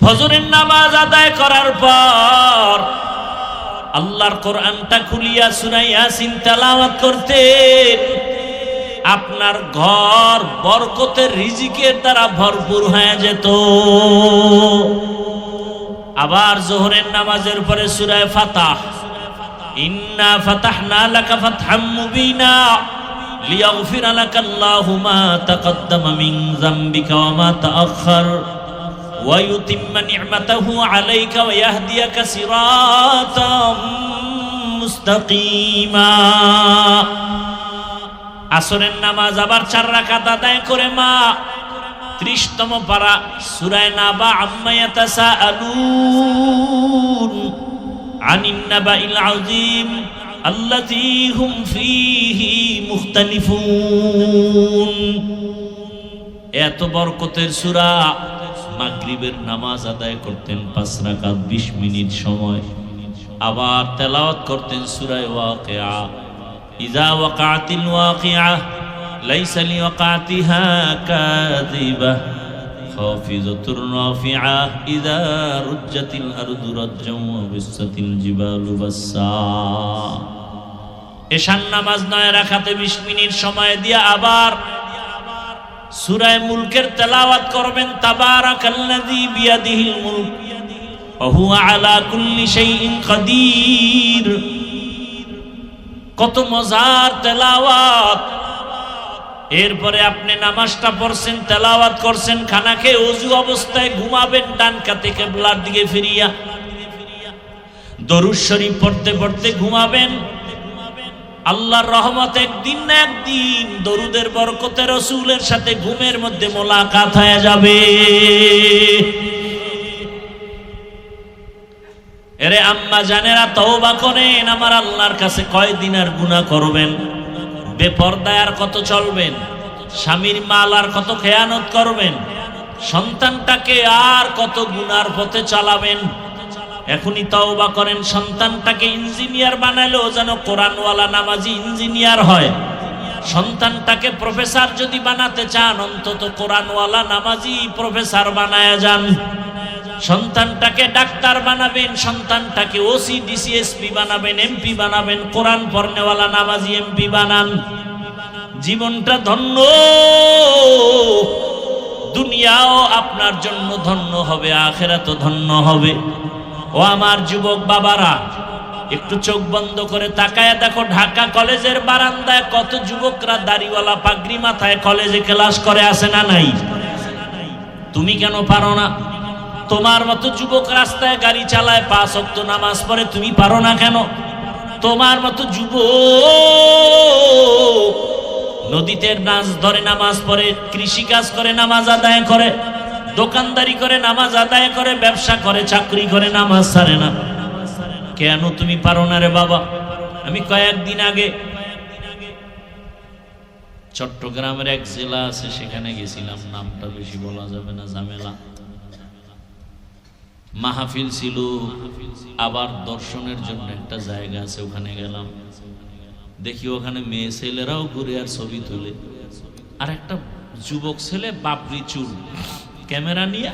ফজরের নামাজ আদায় করার পর আল্লাহর কোরআনটা খুলিয়া সূরা ইয়াসিন তেলাওয়াত করতেন। আপনার ঘর বরকতের রিজিকের দ্বারা ভরপুর হয়ে যেত। আবার যোহরের নামাজের পরে সূরা ফাতাহ, ইন্না ফাতাহনা লাকা ফাতহাম মুবিনা লিয়াগফিরা লাকাল্লাহু মা তাকদ্দামা মিন যামবিকা ওয়া মা তাআখার ওয়া ইউতিম্মা নি'মাতাহু আলাইকা ওয়া ইয়াহদিয়াকা সিরাতাম মুস্তাকিমা। আসরের নামাজ আবার 4 রাকাত আদায় করে মা 30তম পারা সূরা নাবা আম্মা ইয়াতাসাআলুন আনিন নাবাইল আযীম আল্লাযী হুম ফীহি মুখতালিফুন। এত বরকতের সূরা। মাগরিবের নামাজ আদায় করতেন 5 রাকাত 20 মিনিট সময়। আবার তেলাওয়াত করতেন সূরা ওয়াকিয়া, ইযা ওয়াকাতিল ওয়াকিয়া লাইসা লিওয়াকাতিহা কাযিবা খাফিজাতুর রাফিআ ইযা রুজ্জাতিল আরদু রাজ্জাম ওয়া বিসাতিল জিবালু বাসসা। এশার নামাজ 9 রাকাতে 20 মিনিট সময় দিয়ে আবার সূরা মুলকের তেলাওয়াত করবেন। তাবারাকাল্লাযী বিয়াদিহিল মুলক ওয়া হুয়া আলা কুল্লি শাইইন কাদির। কত মজার তেলাওয়াত। এরপরে আপনি নামাজটা পড়ছেন, তেলাওয়াত করছেন, খানা খেয়ে ওযু অবস্থায় ঘুমাবেন ডান কাতে কিবলার দিকে ফিরিয়া। দরুদ শরীফ পড়তে পড়তে ঘুমাবেন। আল্লাহর রহমত একদিন না একদিন দরুদের বরকতে রাসূলের সাথে ঘুমের মধ্যে মোলাকাত হয়ে যাবে। এরে আম্মা জানেরা, তওবা করেন। আমার আল্লাহর কাছে কয়দিন আর গুনাহ করবেন? বেপরদায় আর কত চলবেন? স্বামীর মাল আর কত খেয়ানত করবেন? সন্তানটাকে আর কত গুনার পথে চালাবেন? এখনই তওবা করেন। সন্তানটাকে ইঞ্জিনিয়ার বানালেও যেন কোরআনওয়ালা নামাজি ইঞ্জিনিয়ার হয়। সন্তানটাকে প্রফেসর যদি বানাতে চান, অন্তত কোরআনওয়ালা নামাজি প্রফেসর বানায়া যান। সন্তানটাকে ডাক্তার বানাবেন, সন্তানটাকে ওসি ডিসিএসপি বানাবেন, এমপি বানাবেন, কোরআন পড়নেওয়ালা নামাজি এমপি বানান। জীবনটা ধন্য, দুনিয়াও আপনার জন্য ধন্য হবে, আখিরাতও ধন্য হবে। ও আমার যুবক বাবারা, একটু চোখ বন্ধ করে তাকায় দেখো, ঢাকা কলেজের বারান্দায় কত যুবকরা দাড়িওয়ালা পাগড়ি মাথায় কলেজে ক্লাস করে, আসে না নাই? তুমি কেন পারো না? তোমার মতো যুবক রাস্তায় গাড়ি চালায়, 5 ওয়াক্ত নামাজ পড়ে, তুমি পারো না কেন? তোমার মতো যুবক নদীতে মাছ ধরে নামাজ পড়ে, কৃষি কাজ করে নামাজ আদায় করে, দোকানদারি করে নামাজ আদায় করে, ব্যবসা করে, চাকরি করে, নামাজ ছাড়ে না। কেন তুমি পারো না রে বাবা? আমি কয়েকদিন আগে চট্টগ্রামের এক জেলা আছে, সেখানে গেছিলাম। নামটা বেশি বলা যাবে না, ঝামেলা। মাহফিল ছিল, আবার দর্শনের জন্য একটা জায়গা আছে, ওখানে গেলাম। দেখি ওখানে মেয়ে ছেলেরাও ঘুরে আর ছবি তুলে, আর একটা যুবক ছেলে বাবরি চুল ক্যামেরা নিয়ে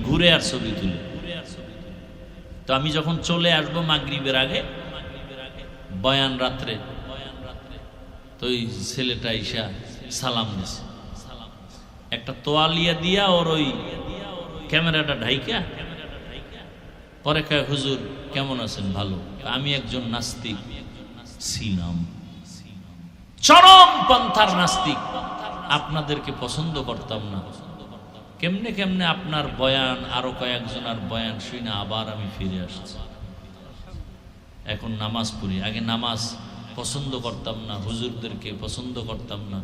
ঘুরে আর ছবি তুলে। তো আমি যখন চলে আসবো মাগরিবের আগে, বয়ান রাত্রে, তো ওই ছেলেটা ঈশা সালাম দিছে, একটা তোয়ালিয়া দিয়া ওর ওই ক্যামেরাটা ঢাইকা পরে কয়, হুজুর কেমন আছেন? ভালো। আমি একজন নাস্তিক ছিলাম, চরম পন্থার নাস্তিক, আপনাদেরকে পছন্দ করতাম না। কেমনে কেমনে আপনার বয়ান, আরো কয়েকজনের বয়ান শুনে আবার আমি ফিরে আসছি। এখন নামাজ পড়ি। আগে নামাজ পছন্দ করতাম না, হুজুরদেরকে পছন্দ করতাম না,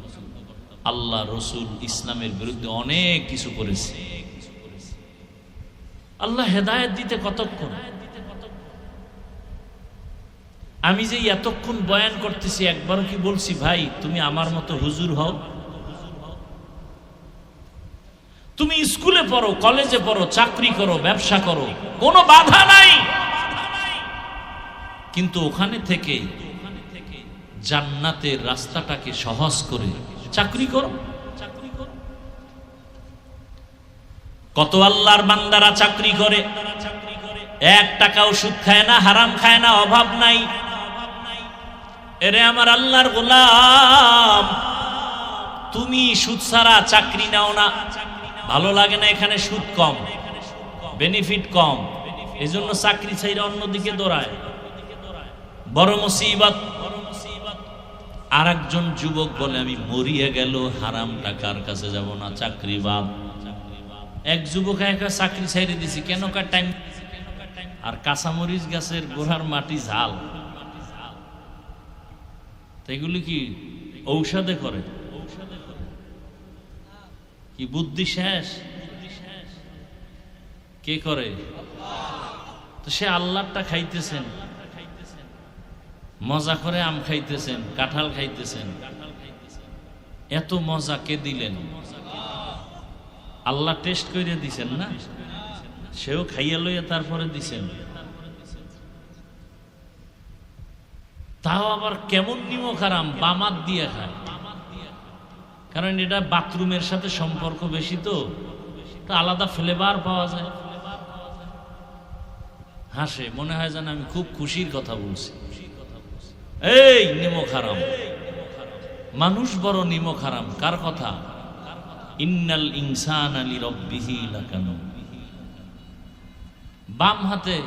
আল্লাহ রসুল ইসলামের বিরুদ্ধে অনেক কিছু করেছি। আল্লাহ হেদায়েত দিতে কতক্ষণ? আমি যে এতক্ষণ বয়ান করতেছি, একবারও কি বলছি ভাই তুমি আমার মতো হুজুর হও? তুমি স্কুলে পড়ো, কলেজে পড়ো, চাকরি করো, ব্যবসা করো, কোনো বাধা নাই, কিন্তু ওখানে থেকে জান্নাতের রাস্তাটাকে সহজ করে চাকরি করো। কত আল্লাহর বান্দারা চাকরি করে, 1 টাকাও সুদ খায় না, হারাম খায় না, অভাব নাই। এরে আমার আল্লাহর গোলাম, তুমি সুদ ছাড়া চাকরি নাও না, ভালো লাগে না, এখানে সুদ কম, বেনিফিট কম, এজন্য চাকরি ছাইরা অন্যদিকে দৌড়ায়, বড় মুসিবত। আর একজন যুবক বলে আমি মরিয়া গেল হারাম টাকার কাছে যাব না, চাকরি বাদ। এক যুবক একা চাকরি ছাইরে দিছি, কেন কার টাইম, আর কাঁচামরিচ গাছের গোড়ার মাটি ঝাল, এগুলি কি ঔষধে করে, কি বুদ্ধি শেষ, কে করে? তো সে আল্লাহটা খাইতেছেন, মজা করে আম খাইতেছেন, কাঁঠাল খাইতেছেন, এত মজা কে দিলেন? আল্লাহ টেস্ট করে দিছেন না, সেও খাইয়া লইয়া তারপরে দিছেন। তাও আবার কেমন নিমক হারাম, বামাত দিয়ে খায়, কারণ এটা বাথরুমের সাথে সম্পর্ক বেশি, তো আলাদা ফ্লেভার পাওয়া যায়। হাসে, মনে হয় যেন আমি খুব খুশির কথা বলছি। এই নিমক হারাম, মানুষ বড় নিমক হারাম। কার কথা? ইন্নাল ইনসানা লিরাব্বিহি লাকানুন। বাম হাতে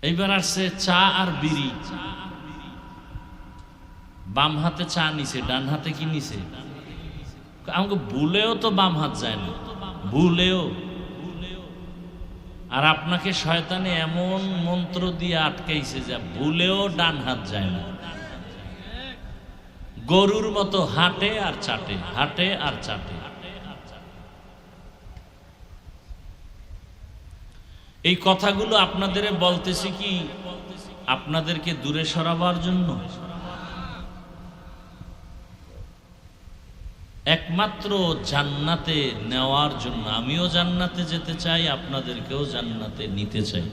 এইবার আসছে চা আর বিড়ি, বাম হাতে চা নিছে, ডান হাতে কি নিছে? আমাকে ভুলেও তো বাম হাত যায় না, ভুলেও। আর আপনাকে শয়তানে এমন মন্ত্র দিয়ে আটকাইছে যে ভুলেও ডান হাত যায় না, গরুর মতো হাঁটে আর চাটে, হাঁটে আর চাটে। এই কথাগুলো আপনাদের বলতেছি কি আপনাদেরকে দূরে সরাবার জন্য? একমাত্র জান্নাতে নেওয়ার জন্য। আমিও জান্নাতে যেতে চাই, আপনাদেরকেও জান্নাতে নিতে চাই।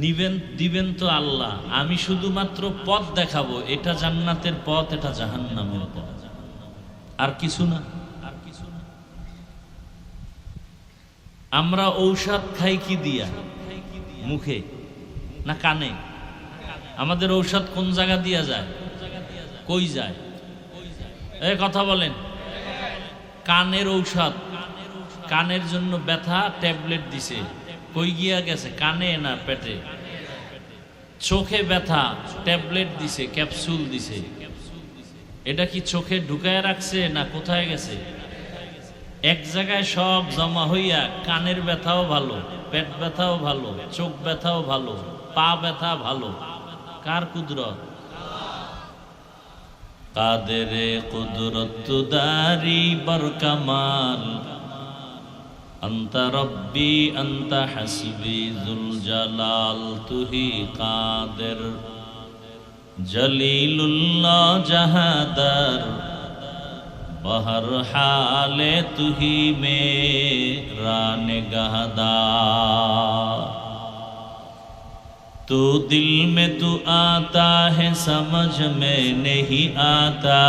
নিবেন দিবেন তো আল্লাহ, আমি শুধুমাত্র পথ দেখাবো, এটা জান্নাতের পথ, এটা জাহান্নামের পথ, আর কিছু না। আমরা ঔষধ খাই কি দিয়া? মুখে না কানে? আমাদের ঔষধ কোন জায়গা দিয়া যায়? কই যায়? এই কথা বলেন। কানের ঔষধ, কানের জন্য ব্যথা, ট্যাবলেট দিছে, কই গিয়া গেছে? কানে না পেটে? চোখে ব্যথা, ট্যাবলেট দিছে, ক্যাপসুল দিছে, এটা কি চোখে ঢুকায় রাখছে না কোথায় গেছে? এক জায়গায় সব জমা হইয়া কানের ব্যথাও ভালো, পেট ব্যথাও ভালো, চোখ ব্যথাও ভালো, পা ব্যথা ভালো। কার কুদরত? কাদেরে কুদরত দারি বরকামাল, আন্তা রব্বি আন্তা হাসবি যুল জালাল, তুহি কাদের জলিলুল্লাহ জাহাদার, बहर हाले तू ही मेरा निगाहदार। तू दिल में तू आता है समझ में नहीं आता,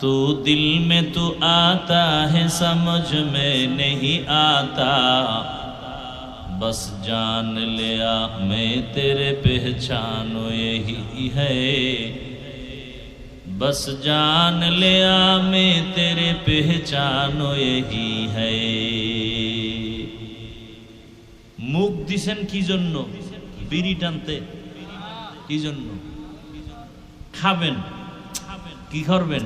तू दिल में तू आता है समझ में नहीं आता, बस जान लिया मैं तेरे पहचानो यही है, बस जान लिया मैं तेरे पहचानो यही है। মুখ দিছেন কি জন্য? বিড়ি টানতে। কি জন্য? খাবেন। কি করবেন?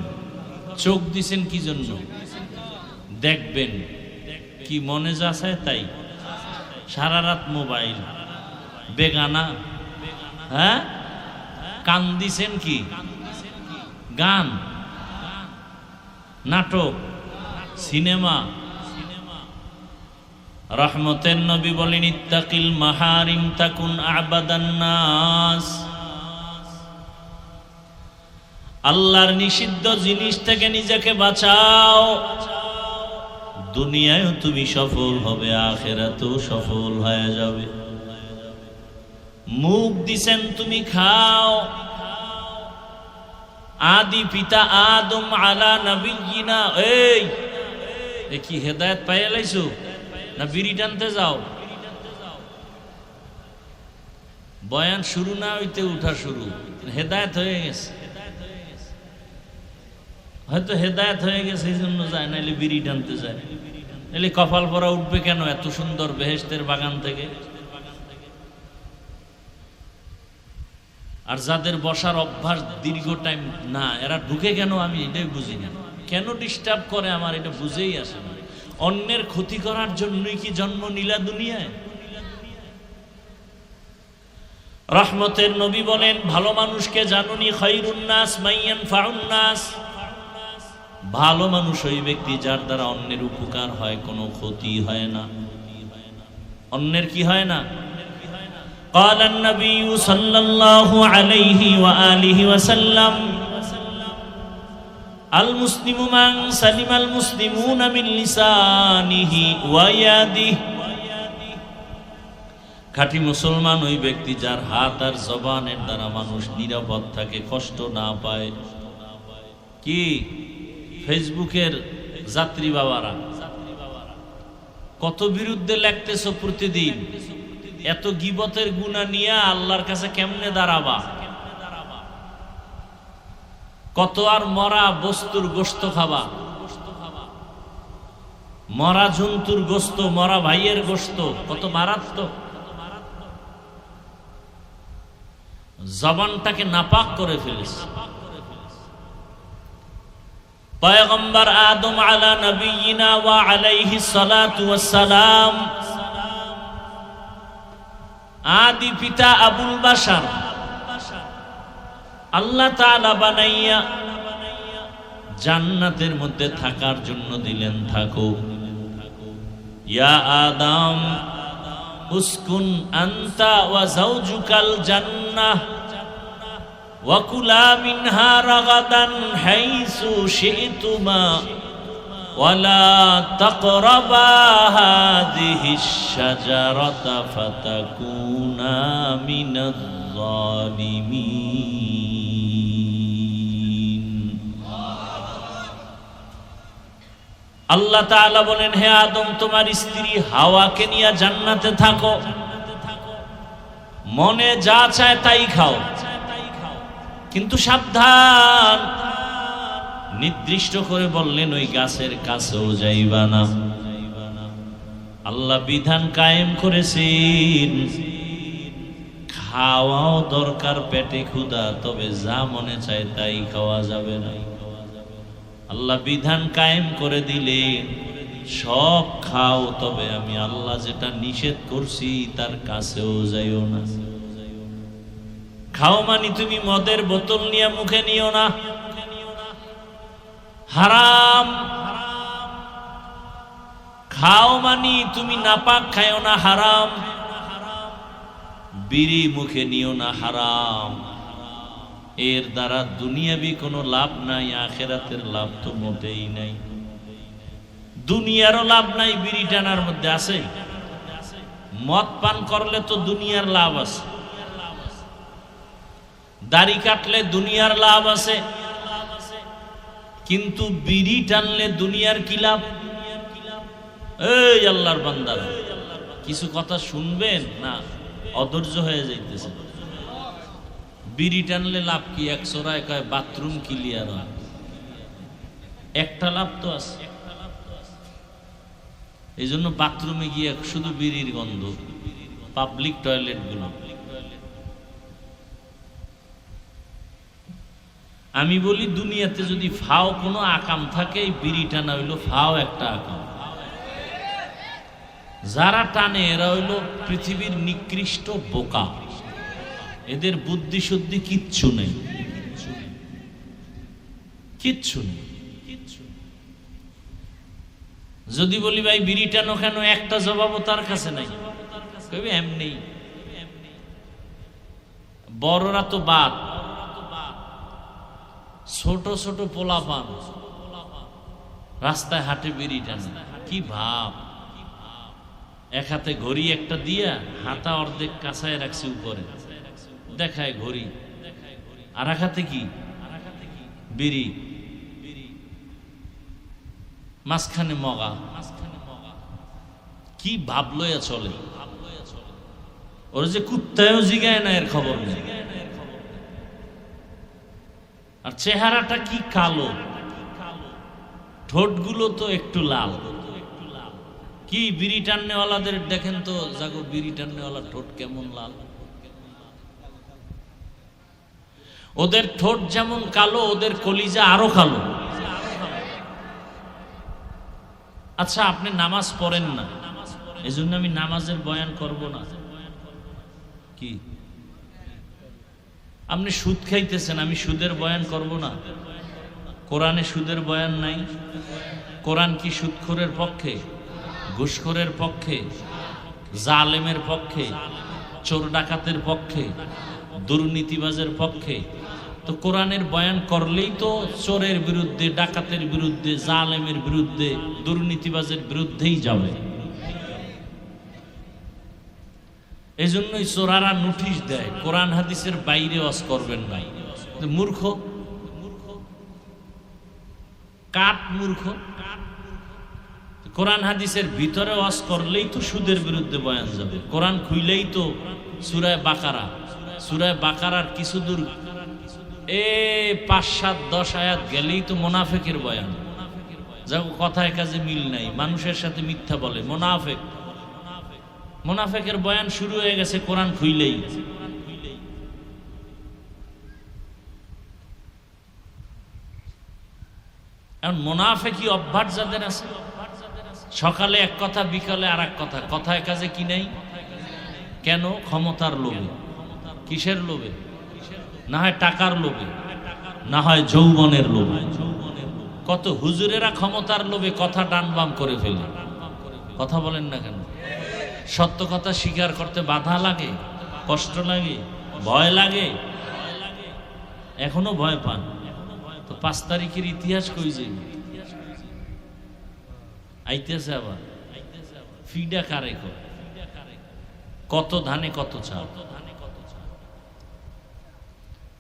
চোখ দিছেন কি জন্য? দেখবেন। কি মনে যা চায় তাই? সারা রাত মোবাইল, বেগানা। হ্যাঁ, কান দিছেন কি? গান, নাটক, সিনেমা। রহমতের নবী বলেন ইত্তাকিল মাহারিম তাকুন আবাদান নাস। আল্লাহর নিষিদ্ধ জিনিস থেকে নিজেকে বাঁচাও, দুনিয়ায় তুমি সফল হবে, আখিরাতেও সফল হয়ে যাবে। মুখ দিছেন তুমি খাও, আদি পিতা আদম আলা নবিয়িনা। এই কি হেদায়েত পাইয়া লাইছো না বিড়ি টানতে যাও? বয়ান শুরু না হইতে উঠা শুরু, হেদায়েত হয়ে গেছে। হয়তো হেদায়েত হয়ে গেছে এই জন্য যায়, নাইলে বিড়ি টানতে যায়। নাইলে কপাল পরা উঠবে কেন এত সুন্দর বেহেশতের বাগান থেকে? আর যাদের বসার অভ্যাস দীর্ঘ টাইম না, এরা ঢুকে কেন আমি এটাই বুঝি না। কেন ডিস্টার্ব করে আমার এটা বুঝেই আসে না। অন্যের ক্ষতি করার জন্যই কি জন্ম নিলা দুনিয়ায়? রহমতের নবী বলেন, ভালো মানুষকে জানুনি খায়রুন নাস মাইয়ান ফাউন নাস। ভালো মানুষ ওই ব্যক্তি যার দ্বারা অন্যের উপকার হয়, কোনো ক্ষতি হয় না। অন্যের কি হয় না? قال النبي صلى الله عليه وآله وسلم المسلم من سلم المسلمون من لسانه ويده। খাঁটি মুসলমান ওই ব্যক্তি যার হাত আর জবানের দ্বারা মানুষ নিরাপদ থাকে, কষ্ট না পায়। কি ফেসবুকের যাত্রী বাবারা কত বিরুদ্ধে লেখতেছো প্রতিদিন, এত গীবতের গুনাহ নিয়ে আল্লাহর কাছে কেমনে দাঁড়াবা? কত আর মরা বস্তুর গোশত খাবা, মরা জন্তুর গোশত, মরা ভাইয়ের গোশত, কত মারাত্মক। জবানটাকে নাপাক করে ফেলেছে। পয়গম্বর আদম আলা নবিয়িনা ওয়া আলাইহিস সালাতু ওয়াস সালাম, আদি পিতা আবুল বাশার, আল্লাহ তাআলা বানাইয়া জান্নাতের মধ্যে থাকার জন্য দিলেন, থাকো। ইয়া আদম উসকুন আনতা ওয়া যাওজুকাল জান্নাহ ওয়া কুলা মিনহা রাগাদান হাইসু শি'তুমা ওয়ালা তাকরাবা হাযিহিশ শাজারাতা ফাতাকুনা মিনাজ যালিমিন। আল্লাহ তাআলা বলেন, হে আদম, তোমার স্ত্রী হাওয়াকে নিয়ে জান্নাতে থাকো, মনে যা চায় তাই খাও, কিন্তু সাবধান, নির্দিষ্ট করে বললেন ওই গাছের কাছেও যাইবা না। আল্লাহ বিধান কায়েম করেছেন, খাওয়াও দরকার, পেটে ক্ষুধা, তবে যা মনে চায় তাই খাওয়া যাবে না। আল্লাহ বিধান কায়েম করে দিলেন, সব খাও, তবে আমি আল্লাহ যেটা নিষেধ করছি তার কাছেও যাইও না। খাও মানে তুমি মদের বোতল নিয়ে মুখে নিও না, হারাম। খাও মানে তুমি নাপাক খাও না, হারাম। বিড়ি মুখে নিও না, হারাম। এর দ্বারা দুনিয়াবি কোনো লাভ নাই, আখেরাতের লাভ তো মোটেই নাই। দুনিয়ারও লাভ নাই বিড়ি টানার মধ্যে আছে। মদ পান করলে তো দুনিয়ার লাভ আছে, দাড়ি কাটলে দুনিয়ার লাভ আছে, কিন্তু বিড়ি টানলে দুনিয়ার কি লাভ? এই আল্লাহর বান্দারা, কিছু কথা শুনবেন না, অধৈর্য হয়ে যাইতেছে। বিড়ি টানলে লাভ কি? এক সোরায় কয় বাথরুম ক্লিয়ার হয়, একটা লাভ তো আছে। এই জন্য বাথরুমে গিয়ে শুধু বিড়ির গন্ধ, পাবলিক টয়লেট গুলো। আমি বলি, দুনিয়াতে যদি ফাও কোনো আকাম থাকে, এই বিড়ি টানা হইল ফাও একটা আকাম। যারা টানে এরা হইল পৃথিবীর নিকৃষ্ট বোকা, এদের বুদ্ধি শুদ্ধি কিচ্ছু নেই, কিচ্ছু নেই। যদি বলি ভাই বিড়ি টানো কেন, একটা জবাবও তার কাছে নাই। কইবে এমনি, বড়রা তো বাদ, ছোট ছোট পোলাপান রাস্তায় হাটে বিড়ি টানে, কি ভাব। এক হাতে ঘড়ি একটা দিয়া হাতা অর্ধেক কাঁচায় রাখছে উপরে, দেখায় ঘড়ি, আর এক হাতে কি বিড়ি, মাঝখানে মগা, কি ভাব লইয়া চলে, ওর যে কুত্তায়ও জিগায় না এর খবর নেই। আর চেহারাটা কি কালো, ঠোঁটগুলো তো একটু লাল। কি বিড়ি টান্নেওয়ালাদের দেখেন তো, জাগো বিড়ি টান্নেওয়ালা ঠোঁট কেমন লাল। ওদের ঠোঁট যেমন কালো, ওদের কলিজা আরো কালো। আচ্ছা, আপনি নামাজ পড়েন না, এজন্য আমি নামাজের বয়ান করব না। কি আপনি সুদ খাইতেছেন, আমি সুদের বয়ান করব না? কোরআনে সুদের বয়ান নাই? কোরআন কি সুদখোরের পক্ষে, ঘুষখোরের পক্ষে, জালেমের পক্ষে, চোর ডাকাতের পক্ষে, দুর্নীতিবাজের পক্ষে? তো কোরআনের বয়ান করলেই তো চোরের বিরুদ্ধে, ডাকাতের বিরুদ্ধে, জালেমের বিরুদ্ধে, দুর্নীতিবাজের বিরুদ্ধেই যাবে। এই জন্যই চোরারা নোটিশ দেয়, কোরআন হাদিসের বাইরে ওয়াজ করবেন না। মূর্খ, কাট মূর্খ। কোরআন হাদিসের ভিতরে ওয়াজ করলেই তো সুদের বিরুদ্ধে বয়ান যাবে। কোরআন খুইলেই তো সূরা বাকারা, সূরা বাকারার কিছু দূর 5, 7, 10 আয়াত গেলেই তো মুনাফিকের বয়ান। যা কথায় কাজে মিল নাই, মানুষের সাথে মিথ্যা বলে, মুনাফিক। মুনাফিকের বয়ান শুরু হয়ে গেছে কোরআন খুইলেই। এখন মুনাফিকি অভ্যাস যাদের আছে, সকালে এক কথা, বিকালে আর এক কথা, কথায় কাজে কি নাই? কেন? ক্ষমতার লোভে। কিসের লোভে? না হয় টাকার লোভে, না হয় যৌবনের লোভে। কত হুজুরেরা ক্ষমতার লোভে কথা ডানবাম করে ফেলে। কথা বলেন না কেন? সত্য কথা স্বীকার করতে বাধা লাগে, কষ্ট লাগে, ভয় লাগে। এখনো ভয় পান তো 5 তারিখের ইতিহাস কই যাবে? আইতেছে আবার ফিডা কারে কয়, কত ধানে কত চাল।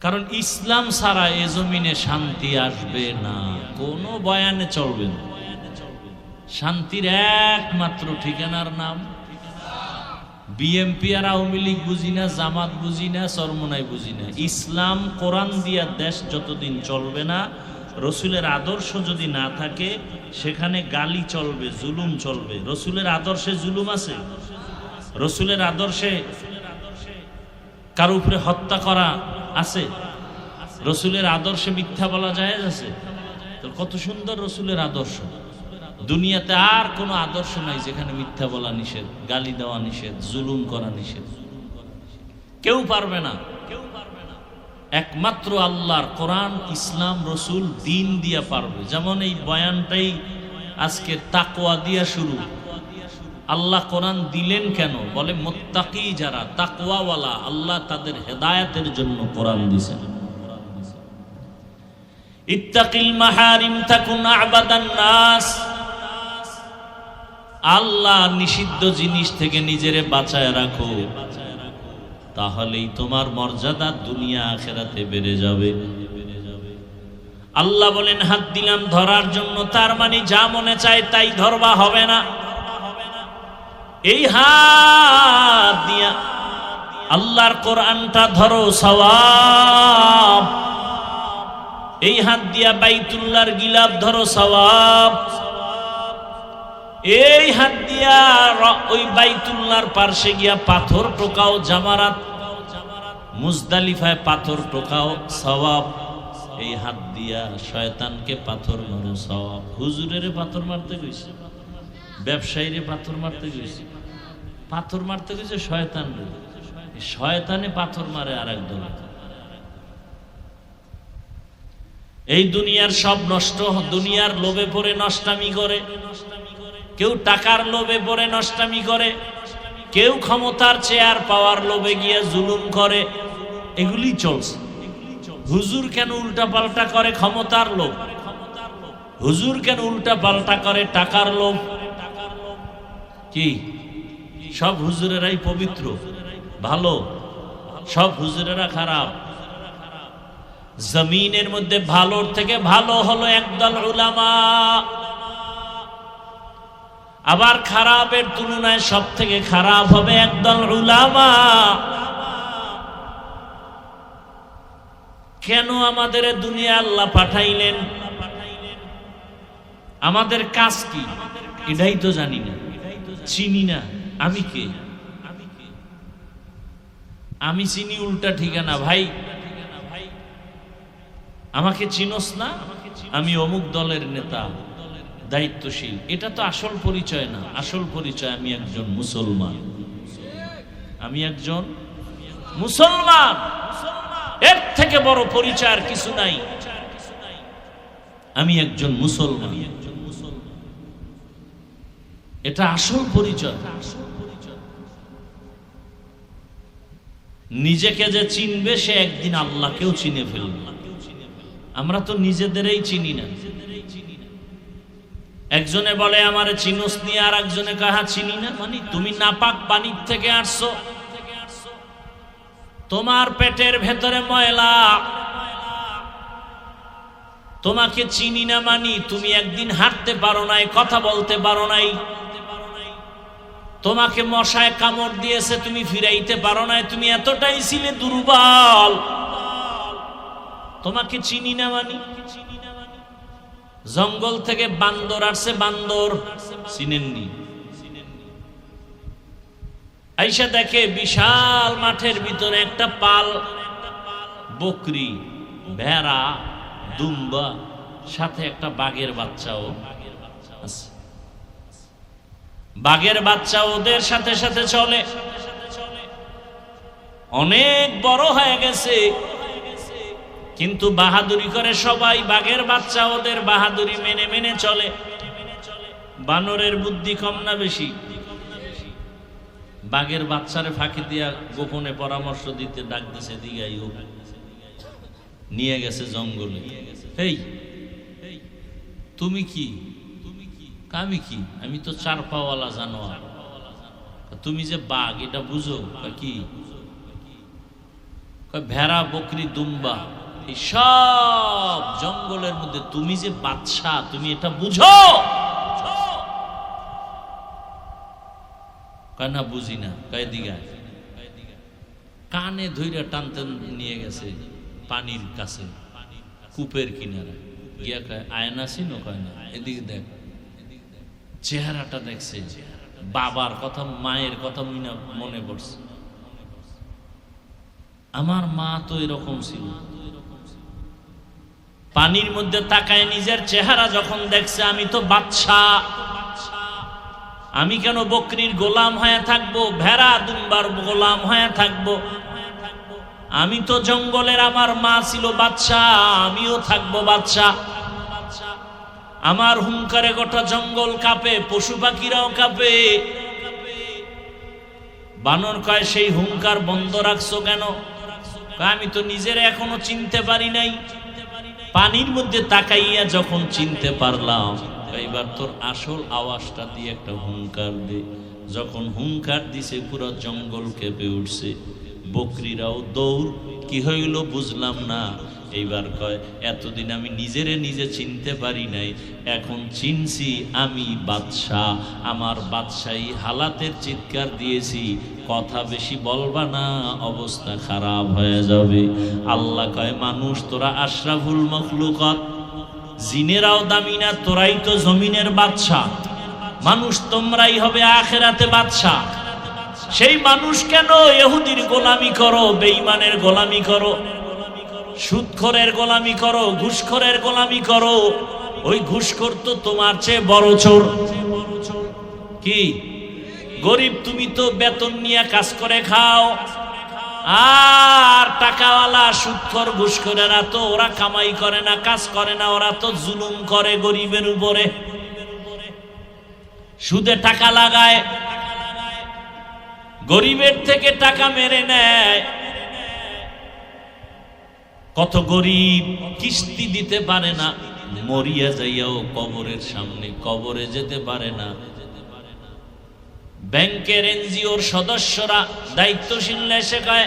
কারণ ইসলাম ছাড়া এ জমিনে শান্তি আসবে না, কোনো বয়ানে চলবে না। শান্তির একমাত্র ঠিকানার নাম বিএমপি আর আওয়ামী লীগ বুঝি না, জামাত বুঝি না, চরমনাই বুঝি না। ইসলাম কোরআন দিয়া দেশ যতদিন চলবে না, রসুলের আদর্শ যদি না থাকে, সেখানে গালি চলবে, জুলুম চলবে। রসুলের আদর্শে জুলুম আছে? রসুলের আদর্শে কারো উপরে হত্যা করা আছে? রসুলের আদর্শে মিথ্যা বলা জায়েজ আছে? তো কত সুন্দর রসুলের আদর্শ। দুনিয়াতে আর কোনো আদর্শ নাই যেখানে মিথ্যা বলা নিষেধ, গালি দেওয়া নিষেধ, জুলুম করা নিষেধ। কেউ পারবে না। একমাত্র আল্লাহর কোরআন, ইসলাম, রসুল, দিন দিয়া পারবে। যেমন এই বয়ানটাই আজকে তাকওয়া দিয়া শুরু। আল্লাহ কোরআন দিলেন কেন? বলে মুত্তাকি যারা, তাকওয়াওয়ালা, আল্লাহ তাদের হেদায়েতের জন্য কোরআন দিয়েছেন। ইত্তাকিল মাহারিম তাকুন আবাদান নাস। আল্লাহ নিষিদ্ধ জিনিস থেকে নিজেরে বাঁচায় রাখো, তাহলেই তোমার মর্যাদা দুনিয়া আখিরাতে বেড়ে যাবে। আল্লাহ বলেন হাত দিলাম ধরার জন্য, তার মানে যা মনে চায় তাই ধরবা হবে না। এই হাত দিয়া আল্লাহর কোরআনটা ধরো, সওয়াব। এই হাত দিয়া বাইতুল্লাহর গিলাফ ধরো, সওয়াব। এই হাত দিয়া ওই বাইতুল্লাহর পার্শ্বে গিয়া পাথর টোকাও, জামারাত মুজদালিফায় পাথর টোকাও, সওয়াব। এই হাত দিয়া শয়তানকে পাথর মারো, সওয়াব। হুজুরেরে পাথর মারতে গেছে, ব্যবসায়ীরে পাথর মারতে গেছে, পাথর মারতে গেছে শয়তান। শয়তানে পাথর মারে আর এক দল। এই দুনিয়ার সব নষ্ট, দুনিয়ার লোভে পড়ে নষ্টামি করে। কেউ টাকার লোভে পড়ে নষ্টামি করে, কেউ ক্ষমতার চেয়ার পাওয়ার লোভে গিয়ে জুলুম করে। এগুলি চলছে। হুজুর কেন উল্টা পাল্টা করে? ক্ষমতার লোভ। হুজুর কেন উল্টা পাল্টা করে? টাকার লোভ। কি সব হুজুরেরাই পবিত্র, ভালো? সব হুজুরেরা খারাপ? জমিনের মধ্যে ভালোর থেকে ভালো হলো একদল উলামা, আবার খারাপের তুলনায় সব থেকে খারাপ হবে একদল উলামা। কেন আমাদের দুনিয়া আল্লাহ পাঠাইলেন? আমাদের কাজ কি এটাই তো জানি না, চিনি না। আমি কে? আমি চিনি উল্টা ঠিকানা। ভাই আমাকে চিনোস না? আমি অমুক দলের নেতা, দায়িত্বশীল। এটা তো আসল পরিচয় না। আসল পরিচয় আমি একজন মুসলমান। আমি একজন মুসলমান। এর থেকে বড় পরিচয় আর কিছু নাই। আমি একজন মুসলমান, এটা আসল পরিচয়। নিজেকে যে চিনবে সে একদিন আল্লাহকেও চিনে ফেলবে। আমরা তো নিজেদেরই চিনি না। একজনে বলে আমারে চিনোস নি, আর একজনে কাহা চিনি না। মানে তুমি নাপাক পানির থেকে আসছো, তোমার পেটের ভেতরে ময়লা, তোমাকে চিনি না। মানি তুমি একদিন হাঁটতে পারো নাই, কথা বলতে পারো নাই, তোমাকে মশায় কামড় দিয়েছে, তুমি ফিরাইতে পারো নাই, তুমি এতটাই ছিলে দুর্বল। তোমাকে চিনি না মানি। জঙ্গল থেকে বান্দর আসছে, বান্দর চিনেননি। আইসা দেখে বিশাল মাঠের ভিতরে একটা পাল বকরি, ভেড়া, দুম্বা, সাথে একটা বাঘের বাচ্চাও আছে। বাঘের বাচ্চা ওদের সাথে সাথে চলে, অনেক বড় হয়ে গেছে, কিন্তু বাহাদুরি করে সবাই। বাঘের বাচ্চা ওদের বাহাদুরি মেনে মেনে চলে। বানরের বুদ্ধি কম না বেশি? বাঘের বাচ্চারে ফাঁকি দিয়া গোপনে পরামর্শ দিতে ডাক দিছে, দিগাই হোক, নিয়ে গেছে জঙ্গলে। এই তুমি কি? আমি কি? আমি তো চার পাওয়ালা জানোয়ার। তুমি যে বাঘ এটা বুঝো? কি? ভেড়া, বকরি, দুম্বা, এই সব জঙ্গলের মধ্যে তুমি যে বাদশা, তুমি এটা বুঝো? না বুঝি না। কয় দিঘা কানে ধইরা টানতে নিয়ে গেছে পানির কাছে, কূপের কিনারে গিয়া কয় আয়না ছিনো? কয় না। এদিকে দেখ। চেহারাটা দেখছে, বাবার কথা, মায়ের কথা মনে পড়ছে। আমার মা তো এরকম ছিল। পানির মধ্যে তাকায় নিজের চেহারা যখন দেখছে, আমি তো বাদশা, আমি কেন বকরির গোলাম হয়ে থাকবো, ভেড়া দুম্বার গোলাম হয়ে থাকবো? আমি তো জঙ্গলের, আমার মা ছিল বাদশা, আমিও থাকবো বাদশা। আমার হুঙ্কারে গোটা জঙ্গল কাঁপে, পশু পাখিরাও কাঁপে। বানর কয় সেই হুঙ্কার বন্ধ রাখছো কেন? আমি তো নিজের এখনো চিনতে পারি নাই। পানির মধ্যে তাকাইয়া যখন চিনতে পারলাম, এইবার তোর আসল আওয়াজটা দিয়ে একটা হুঙ্কার দে। যখন হুঙ্কার দিছে পুরো জঙ্গল কেঁপে উঠছে, বকরিরাও দৌড়। কি হইল বুঝলাম না। এইবার কয় এতদিন আমি নিজেরে নিজে চিনতে পারি নাই, এখন চিনছি আমি বাদশাহ। আমার বাদশাহী হালাতের চিৎকার দিয়েছি, কথা বেশি বলবা না, অবস্থা খারাপ হয়ে যাবে। আল্লাহ কয় মানুষ তোরা আশরাফুল মখলুকাত, জিনেরাও দামি না, তোরাই তো জমিনের বাদশাহ। মানুষ তোমরাই হবে আখিরাতে বাদশাহ। সেই মানুষ কেন ইহুদির গোলামি করো, বেঈমানের গোলামি করো, সুদখোরের গোলামি করো, ঘুষখোরের গোলামি করো? ওই ঘুষখোর তো তোমার চেয়ে বড় চোর। কি গরিব? তুমি তো বেতন নিয়ে কাজ করে খাও, আর টাকাওয়ালা সুদখোর ঘুষখোরেরা তো ওরা কামাই করে না, কাজ করে না, ওরা তো জুলুম করে গরিবের উপরে, সুদে টাকা লাগায়, গরিবের থেকে টাকা মেরে নেয়। কত গরিব কিস্তি দিতে পারে না, মরিয়া যাইয়াও কবরের সামনে, কবরে যেতে পারে না। ব্যাংকের এনজিওর সদস্যরা দায়িত্বশীল এসে কয়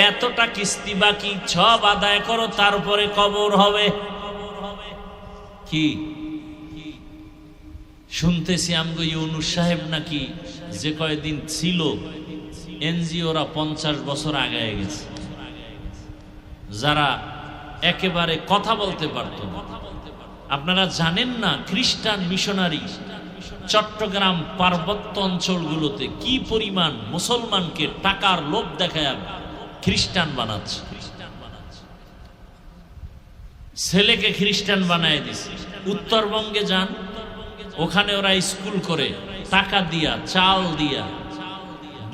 এতটা কিস্তি বাকি, সব আদায় করো, তারপরে কবর হবে। কি শুনতেছি আমগো ইউনুস সাহেব নাকি যে কয়দিন ছিল এনজিওরা 50 বছর আগায় গেছে, যারা একেবারে কথা বলতে পারত না। আপনারা জানেন না খ্রিস্টান মিশনারি চট্টগ্রাম পার্বত্য অঞ্চলগুলোতে কি পরিমাণ মুসলমানকে টাকার লোভ দেখায় খ্রিস্টান বানাচ্ছে, ছেলেকে খ্রিস্টান বানায় দিছে। উত্তরবঙ্গে যান, ওখানে ওরা স্কুল করে টাকা দিয়া, চাল দিয়া,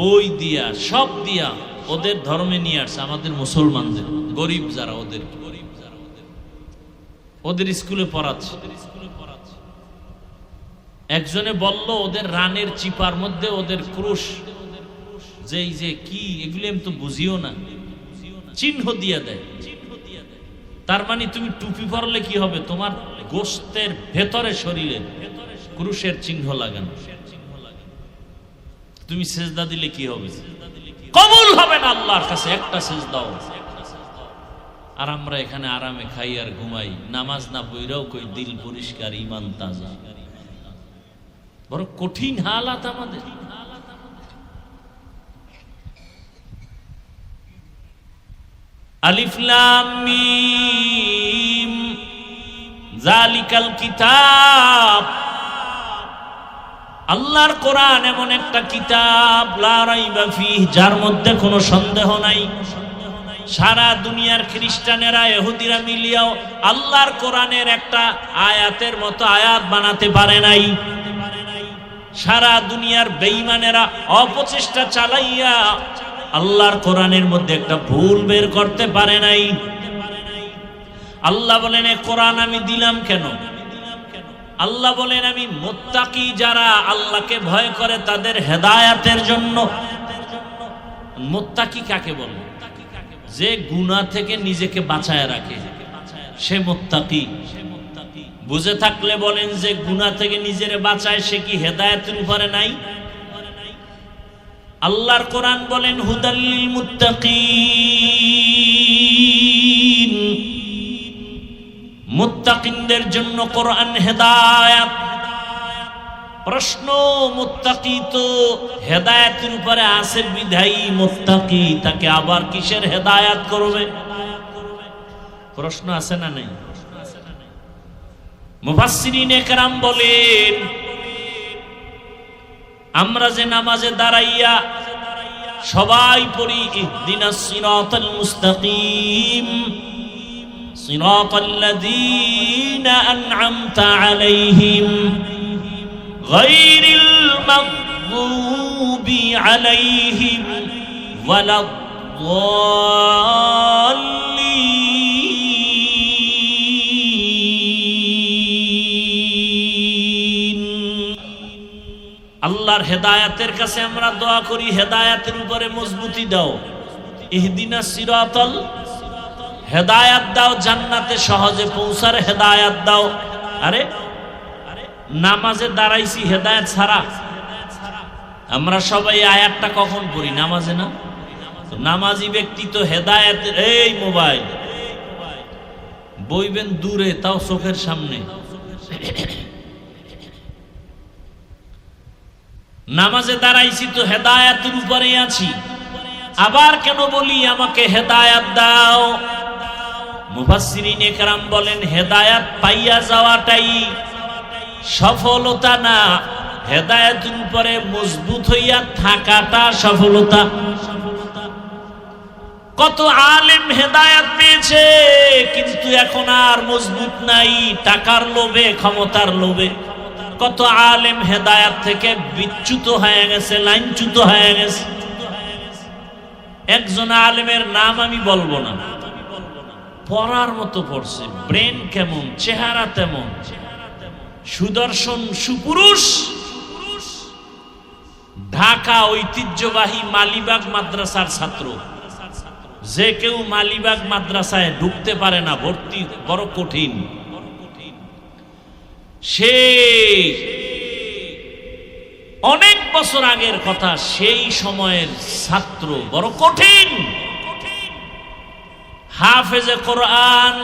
বই দিয়া, সব দিয়া ওদের ধর্মে নিয়ে আসছে আমাদের মুসলমানদের, গরিব যারা ওদের স্কুলে পড়াচ্ছে। একজনে বলল ওদের রানের চিপার মধ্যে ওদের ক্রুশ, যে কি এগুলি আমি তো বুঝিও না, চিহ্ন দিয়া দেয়। তার মানে তুমি টুপি পরলে কি হবে, তোমার গোশতের ভেতরে শরীরে ক্রুশের চিহ্ন লাগানো, তুমি সেজদা দিলে কি হবে, কবুল হবে না আল্লাহর কাছে একটা সেজদাও। আর আমরা এখানে আরামে খাই আর ঘুমাই, নামাজ না পইরাও কই দিল পরিষ্কার, ঈমান তাজা। বড় কঠিন হালাত আমাদের। আলিফ লাম মিম যালিকাল কিতাব, আল্লাহর কোরআন এমন একটা কিতাব, লা রাইবা ফিহি, যার মধ্যে কোনো সন্দেহ নাই। সারা দুনিয়ার খ্রিস্টানেরা, ইহুদিরা মিলিয়াও আল্লাহর কোরআনের একটা আয়াতের মতো আয়াত বানাতে পারে নাই। সারা দুনিয়ার বেঈমানেরা অপচেষ্টা চালাইয়া আল্লাহর কোরআনের মধ্যে একটা ভুল বের করতে পারে নাই। আল্লাহ বলেন এ কোরআন আমি দিলাম কেন? আল্লাহ বলেন আমি মুত্তাকি যারা আল্লাহকে ভয় করে তাদের হেদায়াতের জন্য। মুত্তাকি কাকে বলে? যে গুনাহ থেকে নিজেকে বাঁচায় রাখে, সে মুত্তাকি। বুঝে থাকলে বলেন যে গুনাহ থেকে নিজেরে বাঁচায়, সে কি হেদায়েতের উপরে নাই? আল্লাহর কোরআন বলেন হুদাল লিল মুত্তাকিন, মুত্তাকিনদের জন্য কোরআন হেদায়েত। প্রশ্ন, মুত্তাকি তো হেদায়েতের উপরে আছে বিধায়ী মুত্তাকি, তাকে আবার কিসের হেদায়েত করবে? প্রশ্ন আছে না নাই? মুফাসসিরিনে কেরাম বলেন আমরা যে নামাজে দাঁড়াইয়া সবাই পড়ি ইহদিনাস সিরাতাল মুস্তাকিম সিরাতাল্লাযীনা আন'আমতা আলাইহিম গায়রিল মাগযুবি আলাইহিম ওয়ালাদ-দাল্লিন। আল্লাহর হেদায়েতের কাছে আমরা দোয়া করি, হেদায়েতের উপরে মজবুতি দাও। ইহদিনাস সিরাতাল, হেদায়েত দাও, জান্নাতে সহজে পৌঁছার হেদায়েত দাও। আরে নামাজে দাঁড়াইছি হেদায়েত ছাড়া? আমরা সবাই আয়াতটা কখন পড়ি? নামাজে না? নামাজি ব্যক্তি তো হেদায়েত। এই মোবাইল বইবেন দূরে, তাও চোখের সামনে। নামাজে দাঁড়াইছি তো হেদায়েতের উপরেই আছি, আবার কেন বলি আমাকে হেদায়েত দাও? মুফাসসিরিনে কেরাম বলেন হেদায়েত পাইয়া যাওয়াটাই সফলতা না, হেদায়েতের উপরে মজবুত হইয়া থাকাটা সফলতা। কত আলেম হেদায়েত পেয়েছে কিন্তু এখন আর মজবুত নাই, টাকার লোভে, ক্ষমতার লোভে। কত আলেম হেদায়েত থেকে বিচ্যুত হয়ে গেছে, লাইনচ্যুত হয়ে গেছে। একজন আলেমের নাম আমি বলবো না, পড়ার মতো পড়ছে, ব্রেন কেমন, চেহারা তেমন, সুদর্শন সুপুরুষ। ঢাকা ঐতিহ্যবাহী মালিবাগ মাদ্রাসার ছাত্র। যে কেউ মালিবাগ মাদ্রাসায় ঢুকতে পারে না, ভর্তি বড় কঠিন। সে অনেক বছর আগের কথা, সেই সময়ের ছাত্র, বড় কঠিন। হাফেজে কোরআন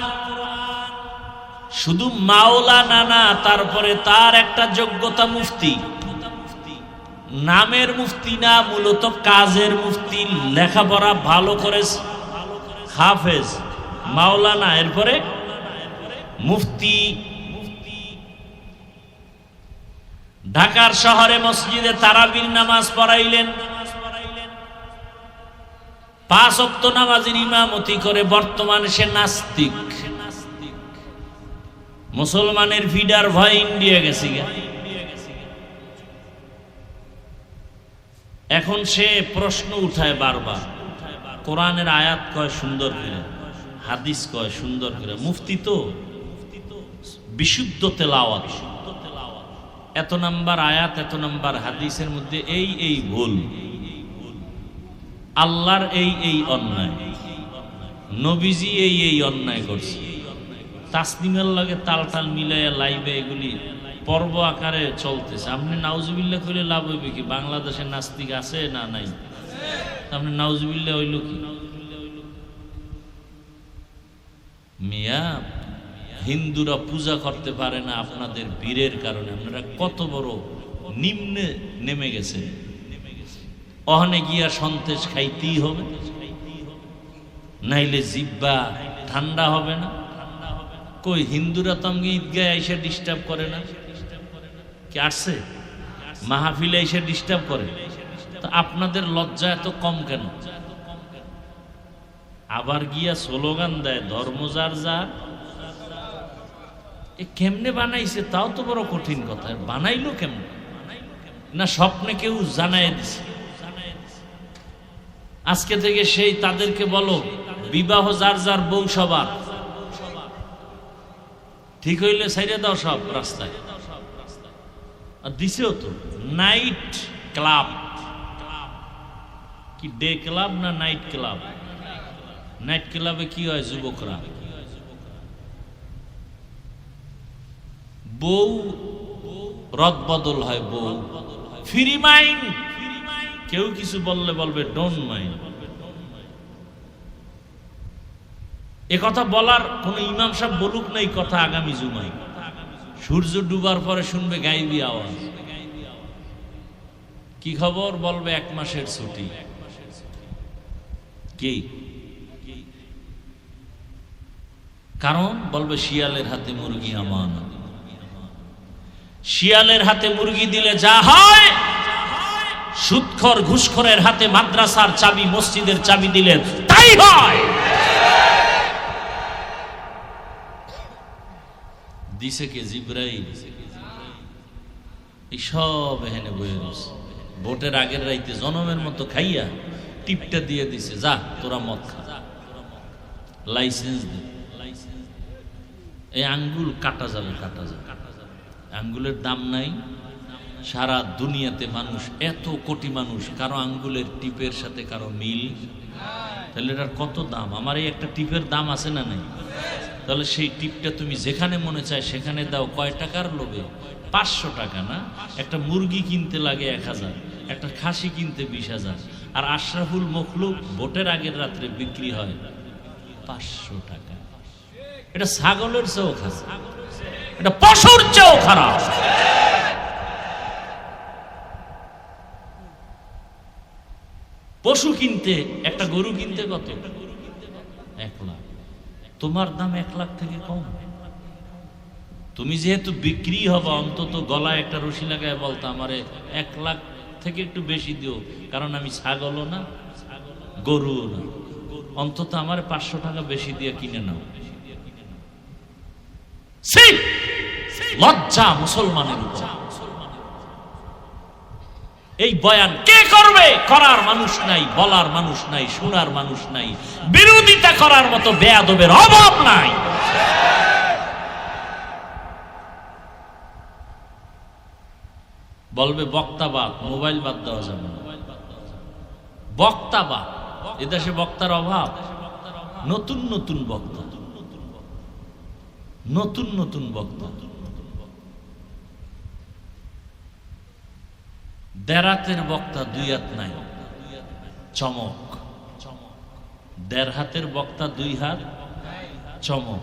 শুধু মাওলানা না, তারপরে তার একটা যোগ্যতা মুফতি, নামের মুফতি না, মূলত কাজের মুফতি, লেখাপড়া ভালো করে হাফেজ মাওলানা, এরপরে মুফতি। ঢাকার শহরে মসজিদে তারাবির নামাজ পড়াইলেন, 5 ওয়াক্ত নামাজের ইমামতি করে। বর্তমানে সে নাস্তিক, মুসলমানের ফিডার ভয় ইন্ডিয়া গেছে গা। এখন সে প্রশ্ন উঠায় বারবার, কোরআনের আয়াত কয় সুন্দর করে, হাদিস কয় সুন্দর করে, মুফতি তো বিশুদ্ধ তেলাওয়াত, এত নাম্বার আয়াত এত নাম্বার হাদিসের মধ্যে এই ভুল, আল্লাহর এই অন্যায়, নবীজি এই অন্যায় করছে। তাসলিমের লাগে তাল মিলাইয়া লাইভে এগুলি পর্ব আকারে চলতেছে। আপনি নাউজুবিল্লাহ কইলে লাভ হইবে কি? বাংলাদেশে নাস্তিক আছে না নাই? আপনি নাউজুবিল্লাহ হইল কি? মিয়া, হিন্দুরা পূজা করতে পারে না আপনাদের বীরের কারণে। আপনারা কত বড় নিম্নে নেমে গেছে। ওখানে গিয়া সন্তেষ খাইতেই হবে, নাইলে জিব্বা ঠান্ডা হবে না। কই হিন্দুরা তো আমাকে ঈদগায় এসে ডিস্টার্ব করে না, কি আসছে মাহফিলে এসে ডিস্টার্ব করে? তো আপনাদের লজ্জা এত কম কেন? আবার গিয়া স্লোগান দেয় ধর্ম যার যার। এ কেমনে বানাইছে তাও তো বড় কঠিন কথা। বানাইলো কেমনে? না স্বপ্নে কেউ জানায় দিছে? আজকে থেকে সেই তাদেরকে বলো বিবাহ যার যার, বউ সবার, ঠিক হইলে ছাইরে দাও সব রাস্তায়। আর দিছেও তো নাইট ক্লাব, কি ডে ক্লাব না নাইট ক্লাব? নাইট ক্লাবে কি হয়? যুবকরা বউ রদবদল হয়, বউ ফ্রি মাইন্ড। কেউ কিছু বললে বলবে ডোন্ট মাইন্ড। এ কথা বলার কোন ইমাম সাহেব বলুক না এই কথা আগামী জুমায়। সূর্য ডুবার পরে শুনবে গাইবি আওয়াজ, কি খবর? বলবে 1 মাসের ছুটি। কি কারণ? বলবে শিয়ালের হাতে মুরগি আমানত। শিয়ালের হাতে মুরগি দিলে যা হয়, সুদখোর ঘুষখোরের হাতে মাদ্রাসার চাবি, মসজিদের চাবি দিলে তাই হয়। দিছে কে? জিব্রাইল। এই সব এখানে বয়ে গেছে। ভোটের আগের রাইতে জনমের মতো খাইয়া টিপটা দিয়ে দিছে, যা তোরা মদ খা, লাইসেন্স দে। এই আঙ্গুল কাটা যাবে, কাটা যাবে। আঙ্গুলের দাম নাই সারা দুনিয়াতে। মানুষ এত কোটি মানুষ, কারো আঙ্গুলের টিপের সাথে কারো মিল, তাহলে এটার কত দাম? আমার এই একটা টিপের দাম আছে না নাই? তাহলে সেই টিপটা তুমি যেখানে মনে চায় সেখানে দাও। কয় টাকার লোভে? 500 টাকা না? একটা মুরগি কিনতে লাগে 1000, একটা খাসি কিনতে 20,000। আর আশরাফুল মখলুক ভোটের আগের রাত্রে বিক্রি হয় 500 টাকা। এটা ছাগলের চেয়েও খারাপ, এটা পশুর চেয়েও খারাপ। পশু কিনতে, একটা গরু কিনতে কত? 1 লাখ। তোমার দাম 1 লাখ থেকে কম। তুমি যেহেতু বিক্রি হবা, অন্তত গলায় একটা রশি লাগায় বলতো আমারে 1 লাখ থেকে একটু বেশি দিও, কারণ আমি ছাগলও না গরুও না, অন্তত আমার 500 টাকা বেশি দিয়ে কিনে নাও। লজ্জা মুসলমানের উপর। এই বয়ান কে করবে? করার মানুষ নাই, বলার মানুষ নাই, শোনার মানুষ নাই, বিরোধিতা করার মতো বেয়াদবের অভাব নাই। বলবে বক্তাবাদ, মোবাইল বাদ দেওয়া যাবে না। বক্তাবাদ, এদেশে বক্তার অভাব। নতুন নতুন বক্তা, নতুন নতুন বক্তা। দেরাতের বক্তা 2 হাত নাই, চমক। দেড় হাতের বক্তা 2 হাত চমক।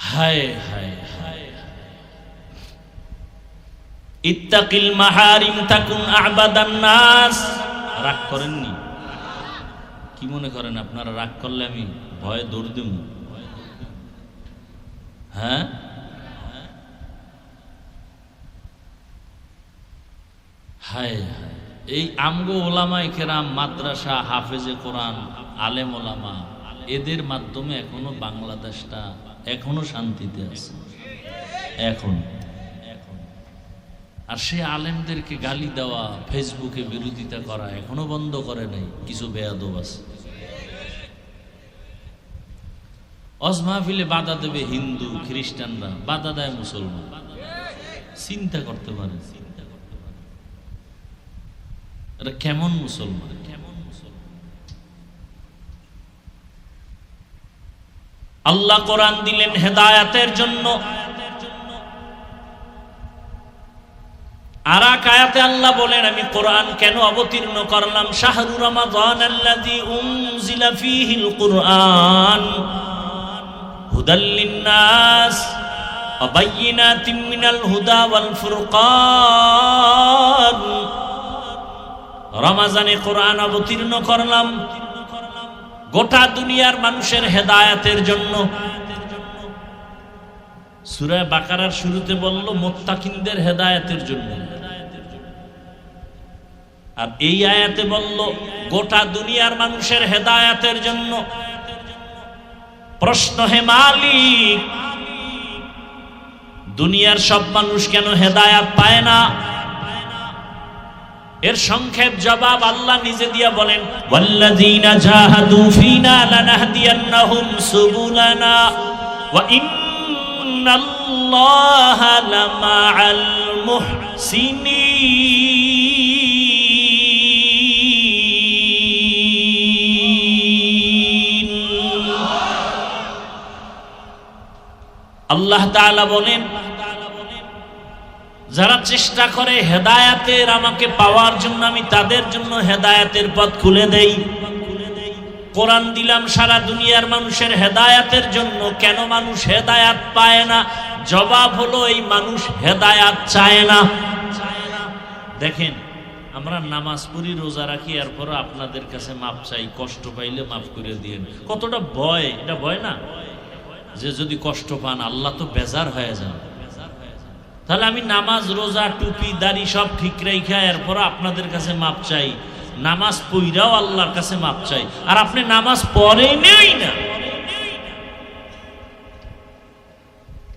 হায় হায় হায়, ইত্তাকিল মাহারিম তাকুন আবাদান নাস। রাগ করেননি? কি মনে করেন আপনারা রাগ করলে আমি ভয়ে দৌড় দেব? হ্যাঁ, হায় হায়, এই আমগো ওলামায়ে কেরাম, মাদ্রাসা, হাফেজে কোরআন, আলেম ওলামা, এদের মাধ্যমে এখনো বাংলাদেশটা এখনো শান্তিতে আছে এখন। আর সে আলেমদেরকে গালি দেওয়া, ফেসবুকে বিরোধিতা করা এখনো বন্ধ করে নাই। কিছু বেয়াদব আছে, অজ মাহফিলে বাধা দেবে হিন্দু খ্রিস্টানরা, বাধা দেয় মুসলমান। চিন্তা করতে পারে এটা কেমন মুসলমান? আল্লাহ কোরআন দিলেন হেদায়াতের জন্য। আর এক আয়াতে আল্লাহ বলেন, আমি কোরআন কেন অবতীর্ণ করলাম? শাহরু রমাদান আল্লাযী উনজিলা ফীহিল কুরআন হুদাল লিন-নাস ওয়া বায়্যিনাতিম মিনাল হুদা ওয়াল ফুরকান। রমজানে কোরআন অবতীর্ণ করলাম গোটা দুনিয়ার মানুষের হেদায়েতের জন্য। সূরা বাকারার শুরুতে বলল মুত্তাকিনদের হেদায়েতের জন্য, আর এই আয়াতে বলল গোটা দুনিয়ার মানুষের হেদায়েতের জন্য। প্রশ্ন, হে মালিক, দুনিয়ার সব মানুষ কেন হেদায়েত পায় না? এর সংক্ষেপ জবাব আল্লাহ নিজে দিয়া বলেন, ওয়াল্লাযীনা জাহাদু ফীনা লানাহদিয়ান্নাহুম সুবুলানা ওয়া ইন্নাল্লাহা লামাআল মুহসিনিন। আল্লাহ তাআলা বলেন, যারা চেষ্টা করে হেদায়েতের আমাকে পাওয়ার জন্য, আমি তাদের জন্য হেদায়েতের পথ খুলে দেই। কোরআন দিলাম সারা দুনিয়ার মানুষের হেদায়েতের জন্য। কেন মানুষ হেদায়েত পায় না? জবাব হলো, এই মানুষ হেদায়েত চায় না। দেখেন, আমরা নামাজ পড়ি, রোজা রাখি, এরপর আপনাদের কাছে মাপ চাই, কষ্ট পাইলে মাফ করে দিয়েন। কতটা ভয়! এটা ভয় না যে যদি কষ্ট পান আল্লাহ তো বেজার হয়ে যান। তাহলে আমি নামাজ, রোজা, টুপি, দাড়ি সব ঠিক রেখে এরপর আপনাদের কাছে মাপ চাই, নামাজ পড়াও আল্লাহর কাছে মাপ চাই, আর আপনি নামাজ পড়েনই না,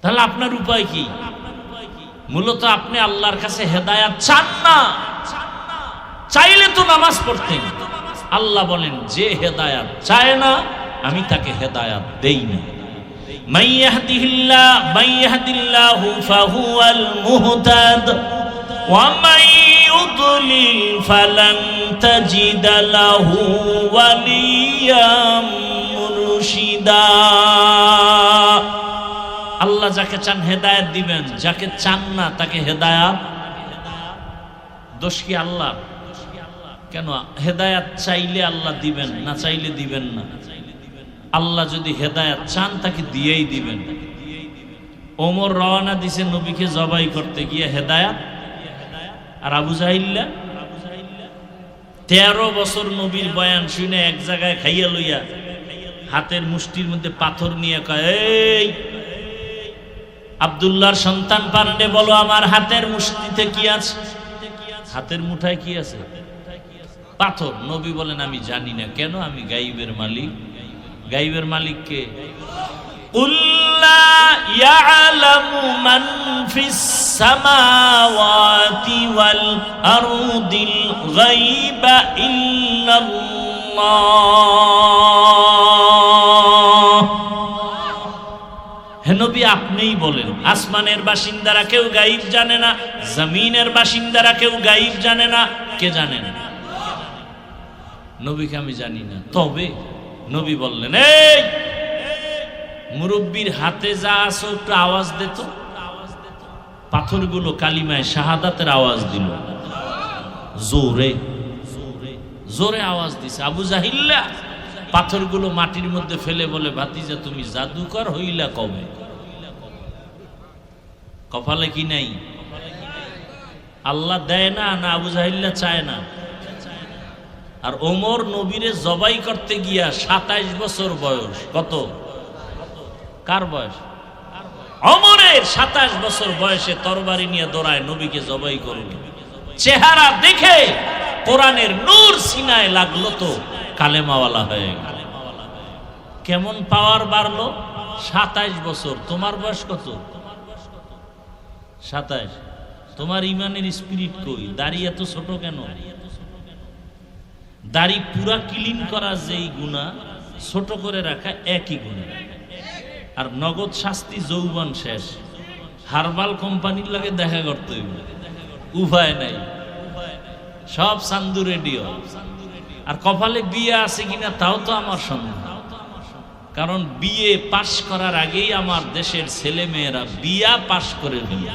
তাহলে আপনার উপায় কি? মূলত আপনি আল্লাহর কাছে হেদায়েত চান না। চাইলে তো নামাজ পড়তেন। আল্লাহ বলেন, যে হেদায়েত চায় না আমি তাকে হেদায়েত দেই না। من يهد الله فهو المهتد ومن يضلل فلن تجد له وليا مرشدا। আল্লাহ যাকে চান হেদায়েত দিবেন, যাকে চান না তাকে হেদায়েত। দোষ কি আল্লাহ? কেন? হেদায়েত চাইলে আল্লাহ দিবেন, না চাইলে দিবেন না। আল্লাহ যদি হেদায়েত চান তাকে দিয়েই দিবেন। ওমর রওনা দিছে নবীকে জবাই করতে গিয়ে হেদায়েত, আর আবু জাহিল্লা 13 বছর নবীর বয়ান শুনে এক জায়গায় খাইয়া লইয়া হাতের মুষ্টির মধ্যে পাথর নিয়ে কয়, এই আব্দুল্লাহর সন্তান পারলে বলো আমার হাতের মুষ্টিতে কি আছে? হাতের মুঠায় কি আছে? পাথর। নবী বলেন, আমি জানি না। কেন? আমি গাইবের মালিক। গাইবের মালিককে কুল লা ইয়ালামু মান ফিস সামাওয়াতি ওয়াল আরদিল গায়বা ইল্লাল্লাহ। হে নবী, আপনিই বলেন, আসমানের বাসিন্দারা কেউ গায়ব জানে না, জমিনের বাসিন্দারা কেউ গায়ব জানে না। কে জানেন? নবীকে আমি জানি না। তবে নবী বললেন, এই মুরব্বীর হাতে যা আছে একটু আওয়াজ দিত। পাথরগুলো কালিমায় শাহাদাতের আওয়াজ দিল, জোরে জোরে আওয়াজ দিছে। আবু জাহিল্লা পাথরগুলো মাটির মধ্যে ফেলে বলে, ভাতিজা তুমি জাদুকর হইলা কবে? কপালে কি নাই? আল্লাহ দেয় না, না আবু জাহিল্লা চায় না? আর ওমর নবীরে জবাই করতে গিয়া 27 বছর বয়স। কত? কার বয়স? ওমরের 27 বছর বয়সে তরবারি নিয়ে দৌড়ায় নবীকে জবাই করবে। চেহারা দেখে কোরআনের নূর সিনায় লাগলো তো কালেমাওয়ালা হয়ে গেল। কেমন পাওয়ার বাড়লো? 27 বছর। তোমার বয়স কত? 27। তোমার ইমানের স্পিরিট কই? দাড়ি এত ছোট কেন? দাড়ি পুরা ক্লিন করা যেই গুনাহ, ছোট করে রাখা একই গুনাহ। আর নগদ শাস্তি যৌবন শেষ। হারবাল কোম্পানির লাগে দেখা করতে হইবে, উপায় নাই, সব সান্দু রেডিও। আর কপালে বিয়ে আছে কিনা তাও তো আমার সন্দেহ, কারণ বিয়ে পাশ করার আগেই আমার দেশের ছেলে মেয়েরা বিয়া পাশ করে ফেলে।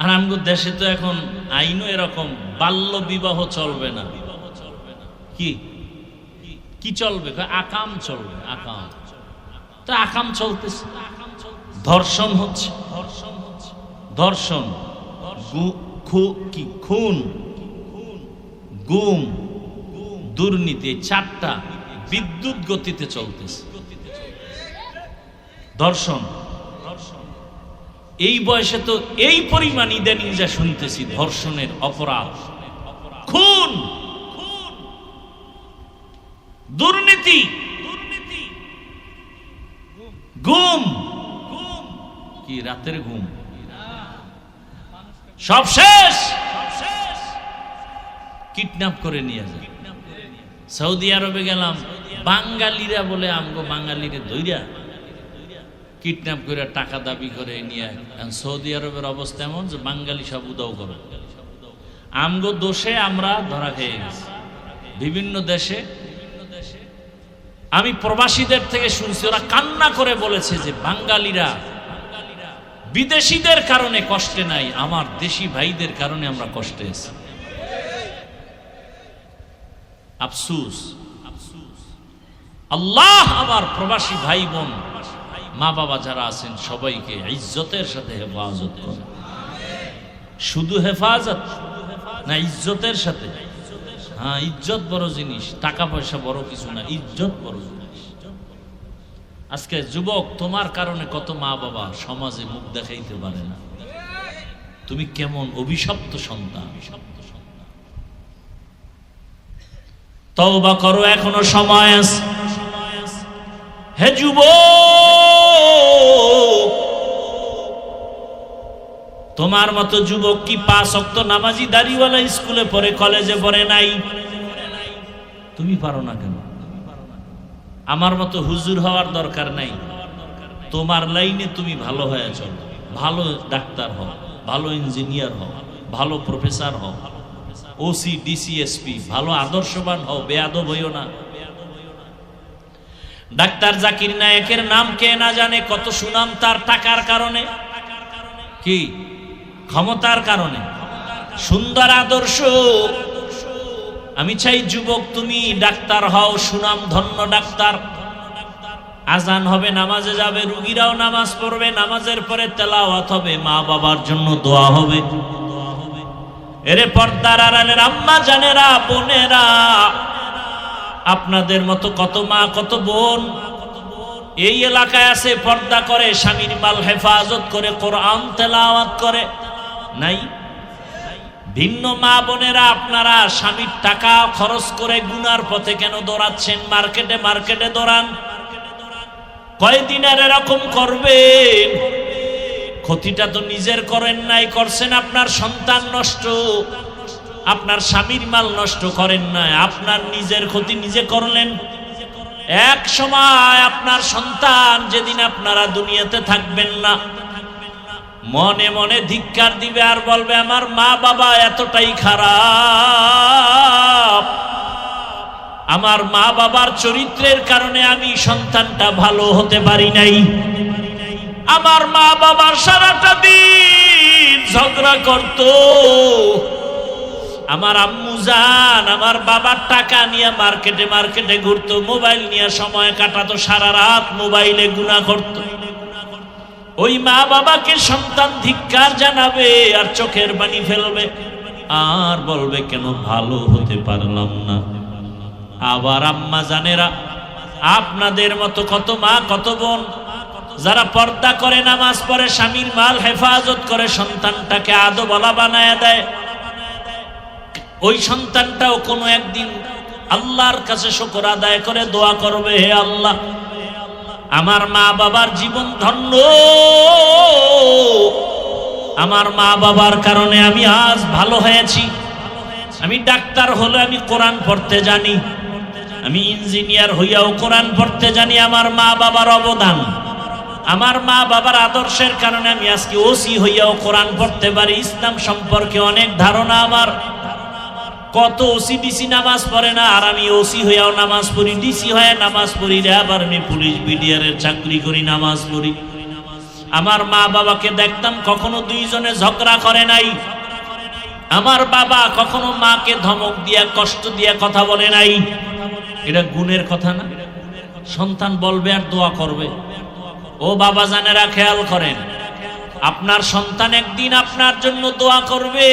আর আমগো দেশে তো এখন আইনও এরকম, বাল্য বিবাহ চলবে না। কি কি চলবে? আকাম চলবে। আকাম তো আকাম চলতেছে। ধর্ষণ হচ্ছে, ধর্ষণ, খুন, গুম, দুর্নীতি, 4টা বিদ্যুৎ গতিতে চলতেছে। ধর্ষণ এই বয়সে তো এই পরিমাণ ইদানিং যা শুনতেছি, ধর্ষণের অপরাধ, খুন, দুর্নীতি, গুম, কি রাতের ঘুম, সব শেষ। কিডন্যাপ করে নিয়ে যায়। সৌদি আরবে গেলাম, বাঙালিরা বলে আমগো বাঙালিরে ধইরা কিডন্যাপ করে টাকা দাবি করে নিয়ে। সৌদি আরবের অবস্থা এমন যে বাঙালি সব উদাও করে। আমগো দোষে আমরা ধরা খেয়ে গেছি বিভিন্ন দেশে। আমি প্রবাসীদের থেকে শুনছি, ওরা কান্না করে বলেছে যে বাঙালিরা বিদেশিদের কারণে কষ্টে নাই, আমার দেশি ভাইদের কারণে আমরা কষ্টে আছি। আফসুস। আল্লাহ আমার প্রবাসী ভাই বোন, মা বাবা যারা আছেন সবাইকে ইজ্জতের সাথে হেফাজত করে। শুধু হেফাজত না, ইজ্জতের সাথে। হ্যাঁ, ইজ্জত বড় জিনিস, টাকা পয়সা বড় কিছু না, ইজ্জত বড় জিনিস। আজকে যুবক, তোমার কারণে কত মা বাবা সমাজে মুখ দেখাইতে পারে না। তুমি কেমন অভিশপ্ত সন্তান। তওবা করো, এখনো সময় আছে। হে যুবক, তোমার মতো যুবক কি 5 ওয়াক্ত নামাজি দাড়িওয়ালা স্কুলে পড়ে, কলেজে পড়ে নাই? তুমি পারো না কেন? আমার মতো হুজুর হওয়ার দরকার নাই। তোমার লাইনে তুমি ভালো হয়ে চলো, ভালো ডাক্তার হও, ভালো ইঞ্জিনিয়ার হও, ভালো প্রফেসর হও, ওসি ডিসি এসপি, ভালো আদর্শবান হও, বেয়াদব হইও না। ডাক্তার জাকির নায়েকের নাম কে না জানে? কত সুনাম তার টাকার কারণে, কি ক্ষমতার কারণে, সুন্দর আদর্শ। আমি চাই যুবক তুমি ডাক্তার হও, সুনাম ধন্য ডাক্তার। আজান হবে, নামাজে যাবে, রুগীরাও নামাজ পড়বে, নামাজের পরে তেলাওয়াত হবে, মা বাবার জন্য দোয়া হবে। এরে পর্দার আড়ালের আম্মা জানেরা, বোনেরা, আপনাদের মতো কত মা কত বোন এই এলাকায় আছে, পর্দা করে, স্বামীর মাল হেফাজত করে, কোরআন তেলাওয়াত করে, নাই? ভিন্ন মা বোনেরা, আপনারা স্বামীর টাকা খরচ করে গুনার পথে কেন দৌড়াচ্ছেন? মার্কেটে মার্কেটে দৌড়ান। কয়দিন আর এরকম করবেন? ক্ষতিটা তো নিজের করেন নাই, করছেন আপনার সন্তান নষ্ট, আপনার স্বামীর মাল নষ্ট করেন নাই, আপনার নিজের ক্ষতি নিজে করলেন। এক সময় আপনার সন্তান, যেদিন আপনারা দুনিয়াতে থাকবেন না, মনে মনে ধিক্কার দিবে আর বলবে আমার মা বাবা এতটাই খারাপ, আমার মা বাবার চরিত্রের কারণে আমি সন্তানটা ভালো হতে পারি নাই। আমার মা বাবার সারাটা দিন ঝগড়া করত, আমার আম্মু জান আমার বাবার টাকা নিয়ে মার্কেটে মার্কেটে ঘুরতো, মোবাইল নিয়ে সময় কাটাতো, সারা রাত মোবাইলে গুনাহ করত। ওই মা বাবাকে সন্তান ধিক্কার জানাবে আর চোখের পানি ফেলবে আর বলবে কেন ভালো হতে পারলাম না। আবার আম্মা জানেরা, আপনাদের মতো কত মা কত বোন যারা পর্দা করে, নামাজ পড়ে, স্বামীর মাল হেফাজত করে, সন্তানটাকে আদোওয়ালা বানায় দেয়। ওই সন্তানটাও কোনো একদিন আল্লাহর কাছে শুকর আদায় করে দোয়া করবে, হে আল্লাহ আমার মা বাবার জীবন ধন্য, আমার মা বাবার কারণে আমি আজ ভালো হয়েছি, আমি ডাক্তার হলে আমি কোরআন পড়তে জানি, আমি ইঞ্জিনিয়ার হইয়াও কোরআন পড়তে জানি। আমার মা বাবার অবদান, আমার মা বাবার আদর্শের কারণে আমি আজকে ওসি হইয়াও কোরআন পড়তে পারি, ইসলাম সম্পর্কে অনেক ধারণা আমার। কত ওসি ডিসি নামাজ পড়ে না, আর আমি ওসি হইয়াও নামাজ পড়ি, ডিসি হয়ে নামাজ পড়ি রে, আবার আমি পুলিশ বিডিআরের চাকরি করি, নামাজ পড়ি। আমার মা বাবাকে দেখতাম কখনো দুইজনে ঝগড়া করে নাই, আমার বাবা কখনো মাকে ধমক দিয়া কষ্ট দিয়া কথা বলে নাই। এটা গুণের কথা না? সন্তান বলবে আর দোয়া করবে। ও বাবা জানেরা খেয়াল করেন, আপনার সন্তান একদিন আপনার জন্য দোয়া করবে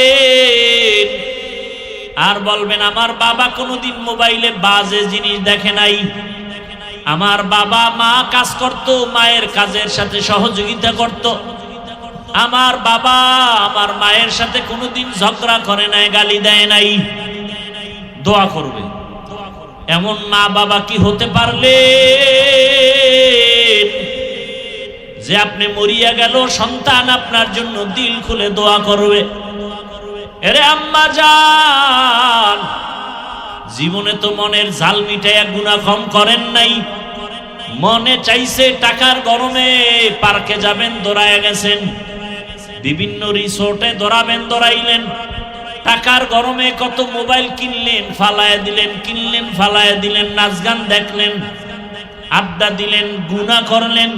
আর বলবেন আমার বাবা কোনোদিন মোবাইলে বাজে জিনিস দেখে নাই, আমার বাবা মা কাজ করত, মায়ের কাজের সাথে সহযোগিতা করত, আমার বাবা আমার মায়ের সাথে কোনোদিন ঝগড়া করে নাই, গালি দেয় নাই। দোয়া করবে। এমন মা বাবা কি হতে পারলে যে আপনি মরিয়া গেল সন্তান আপনার জন্য দিল খুলে দোয়া করবে? এরে আম্মা জান, জীবনে তো মনের জাল মিটাইয়া গুনাহ কম করেন নাই, মনে চাইছে টাকার গরমে পার্কে যাবেন, দৌড়ায় গেছেন, বিভিন্ন রিসোর্টে দৌড়াবেন, দৌড়াইলেন, টাকার গরমে কত মোবাইল কিনলেন, ফালায় দিলেন, কিনলেন ফালায় দিলেন, নাচ গান দেখলেন, আড্ডা দিলেন, গুনাহ করলেন।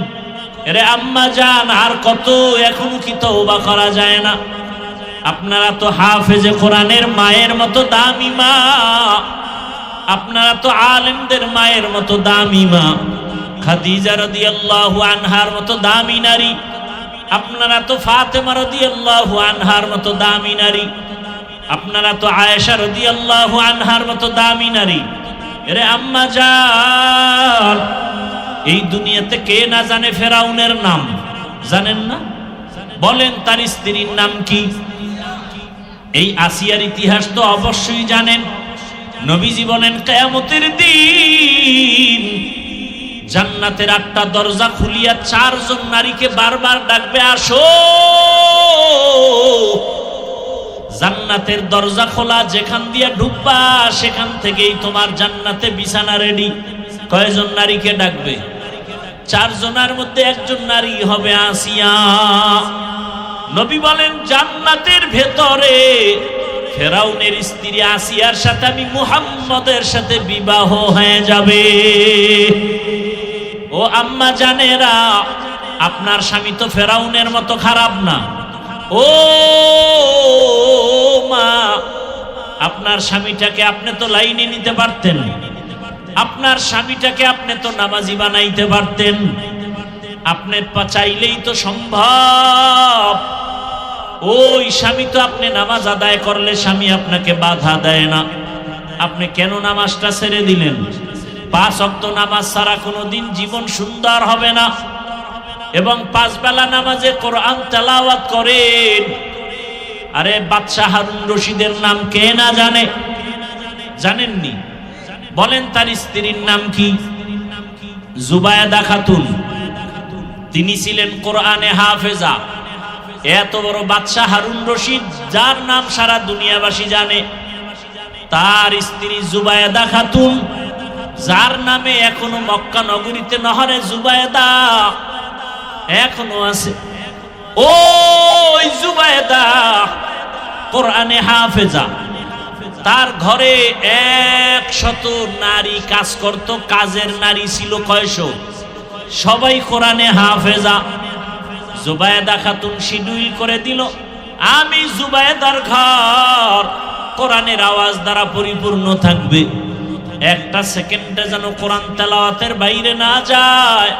এরে আম্মা জান, আর কত? এখনো কি তওবা করা যায় না? আপনারা তো হাফেজে কোরআনের মায়ের মতো দামি মা, আপনারা তো আলেমদের মায়ের মতো দামি মা, খাদিজা রাদিয়াল্লাহু আনহার মতো দামি নারী, আপনারা তো ফাতেমা রাদিয়াল্লাহু আনহার মতো দামি নারী, আপনারা তো আয়েশা রাদিয়াল্লাহু আনহার মতো দামি নারী। এরে আম্মা জান, এই দুনিয়াতে কে না জানে ফেরাউনের নাম? জানেন না? বলেন তার স্ত্রীর নাম কি? এই আসিয়ার ইতিহাস তো অবশ্যই জানেন। নবীজি বলেন কিয়ামতের দিন জান্নাতের 8টা দরজা খুলিয়া 4 জন নারীকে বারবার ডাকবে, আসো। জান্নাতের দরজা খোলা, যেখান দিয়ে ঢুকবা সেখান থেকেই তোমার জান্নাতে বিছানা রেডি। কয়জন নারীকে ডাকবে? 4 জনের মধ্যে একজন নারী হবে আসিয়া। নবী বলেন জান্নাতের ভেতরে ফেরাউনের স্ত্রী আসিয়ার সাথে আমি মুহাম্মদের সাথে বিবাহ হয়ে যাবে। ও আম্মা জানেরা, আপনার স্বামী তো ফেরাউনের মতো খারাপ না। ও মা, আপনার স্বামীটাকে আপনি তো লাইনে নিতে পারতেন, আপনার স্বামীটাকে আপনি তো নামাজি বানাইতে পারতেন, আপনি চাইলেই তো সম্ভব। ওই স্বামী তো আপনি নামাজ আদায় করলে স্বামী আপনাকে বাধা দেয় না, আপনি কেন নামাজটা ছেড়ে দিলেন? 5 ওয়াক্ত নামাজ ছাড়া কোনোদিন জীবন সুন্দর হবে না। এবং 5 বেলা নামাজে কোরআন তেলাওয়াত করেন। আরে বাদশাহ হারুন রশিদের নাম কে না জানে? জানেননি? বলেন তার স্ত্রীর নাম কি? জুবায়েদা খাতুন। তিনি ছিলেন কোরআনে হাফেজা। এত বড় বাদশাহ হারুন রশিদ, যার নাম সারা দুনিয়াবাসী জানে, তার স্ত্রী জুবায়েদা খাতুন, যার নামে এখনো মক্কা নগরীতে নহরে জুবায়েদা এখনো আছে। ওই জুবায়েদা কোরআনে হাফেজা, তার ঘরে 100 নারী কাজ করত। কাজের নারী ছিল কয়শো? সবাই কোরআনে হাফেজা। জুবায়েদা খাতুন শিডিউল করে দিল, আমি জুবায়েদার ঘর কোরআনের আওয়াজ দ্বারা পরিপূর্ণ থাকবে। একটা সেকেন্ডে যেন কোরআন তেলাওয়াতের বাইরে না যায়।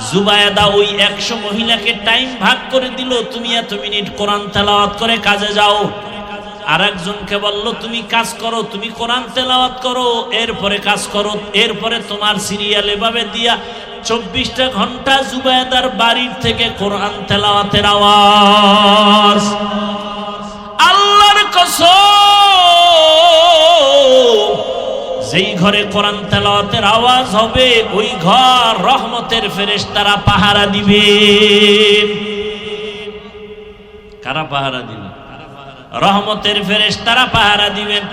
জুবায়েদা ওই 100 মহিলাকে টাইম ভাগ করে দিল, তুমি এত মিনিট কোরআন তেলাওয়াত করে কাজে যাও। আর একজনকে বলল তুমি কাজ করো, তুমি কোরআন তেলাওয়াত করো, এরপরে কাজ করো, এরপরে তোমার সিরিয়াল এভাবে দিয়া 24টা ঘন্টা জুবায়েদার বাড়ির থেকে কোরআন তেলাওয়াতের আওয়াজ। আল্লাহর কসম, যেই ঘরে কোরআন তেলাওয়াতের আওয়াজ হবে ওই ঘর রহমতের ফেরেশতারা পাহারা দিবে। কারা পাহারা দিবে? রহমতের ফেরেশতারা পাহারা দিবেন।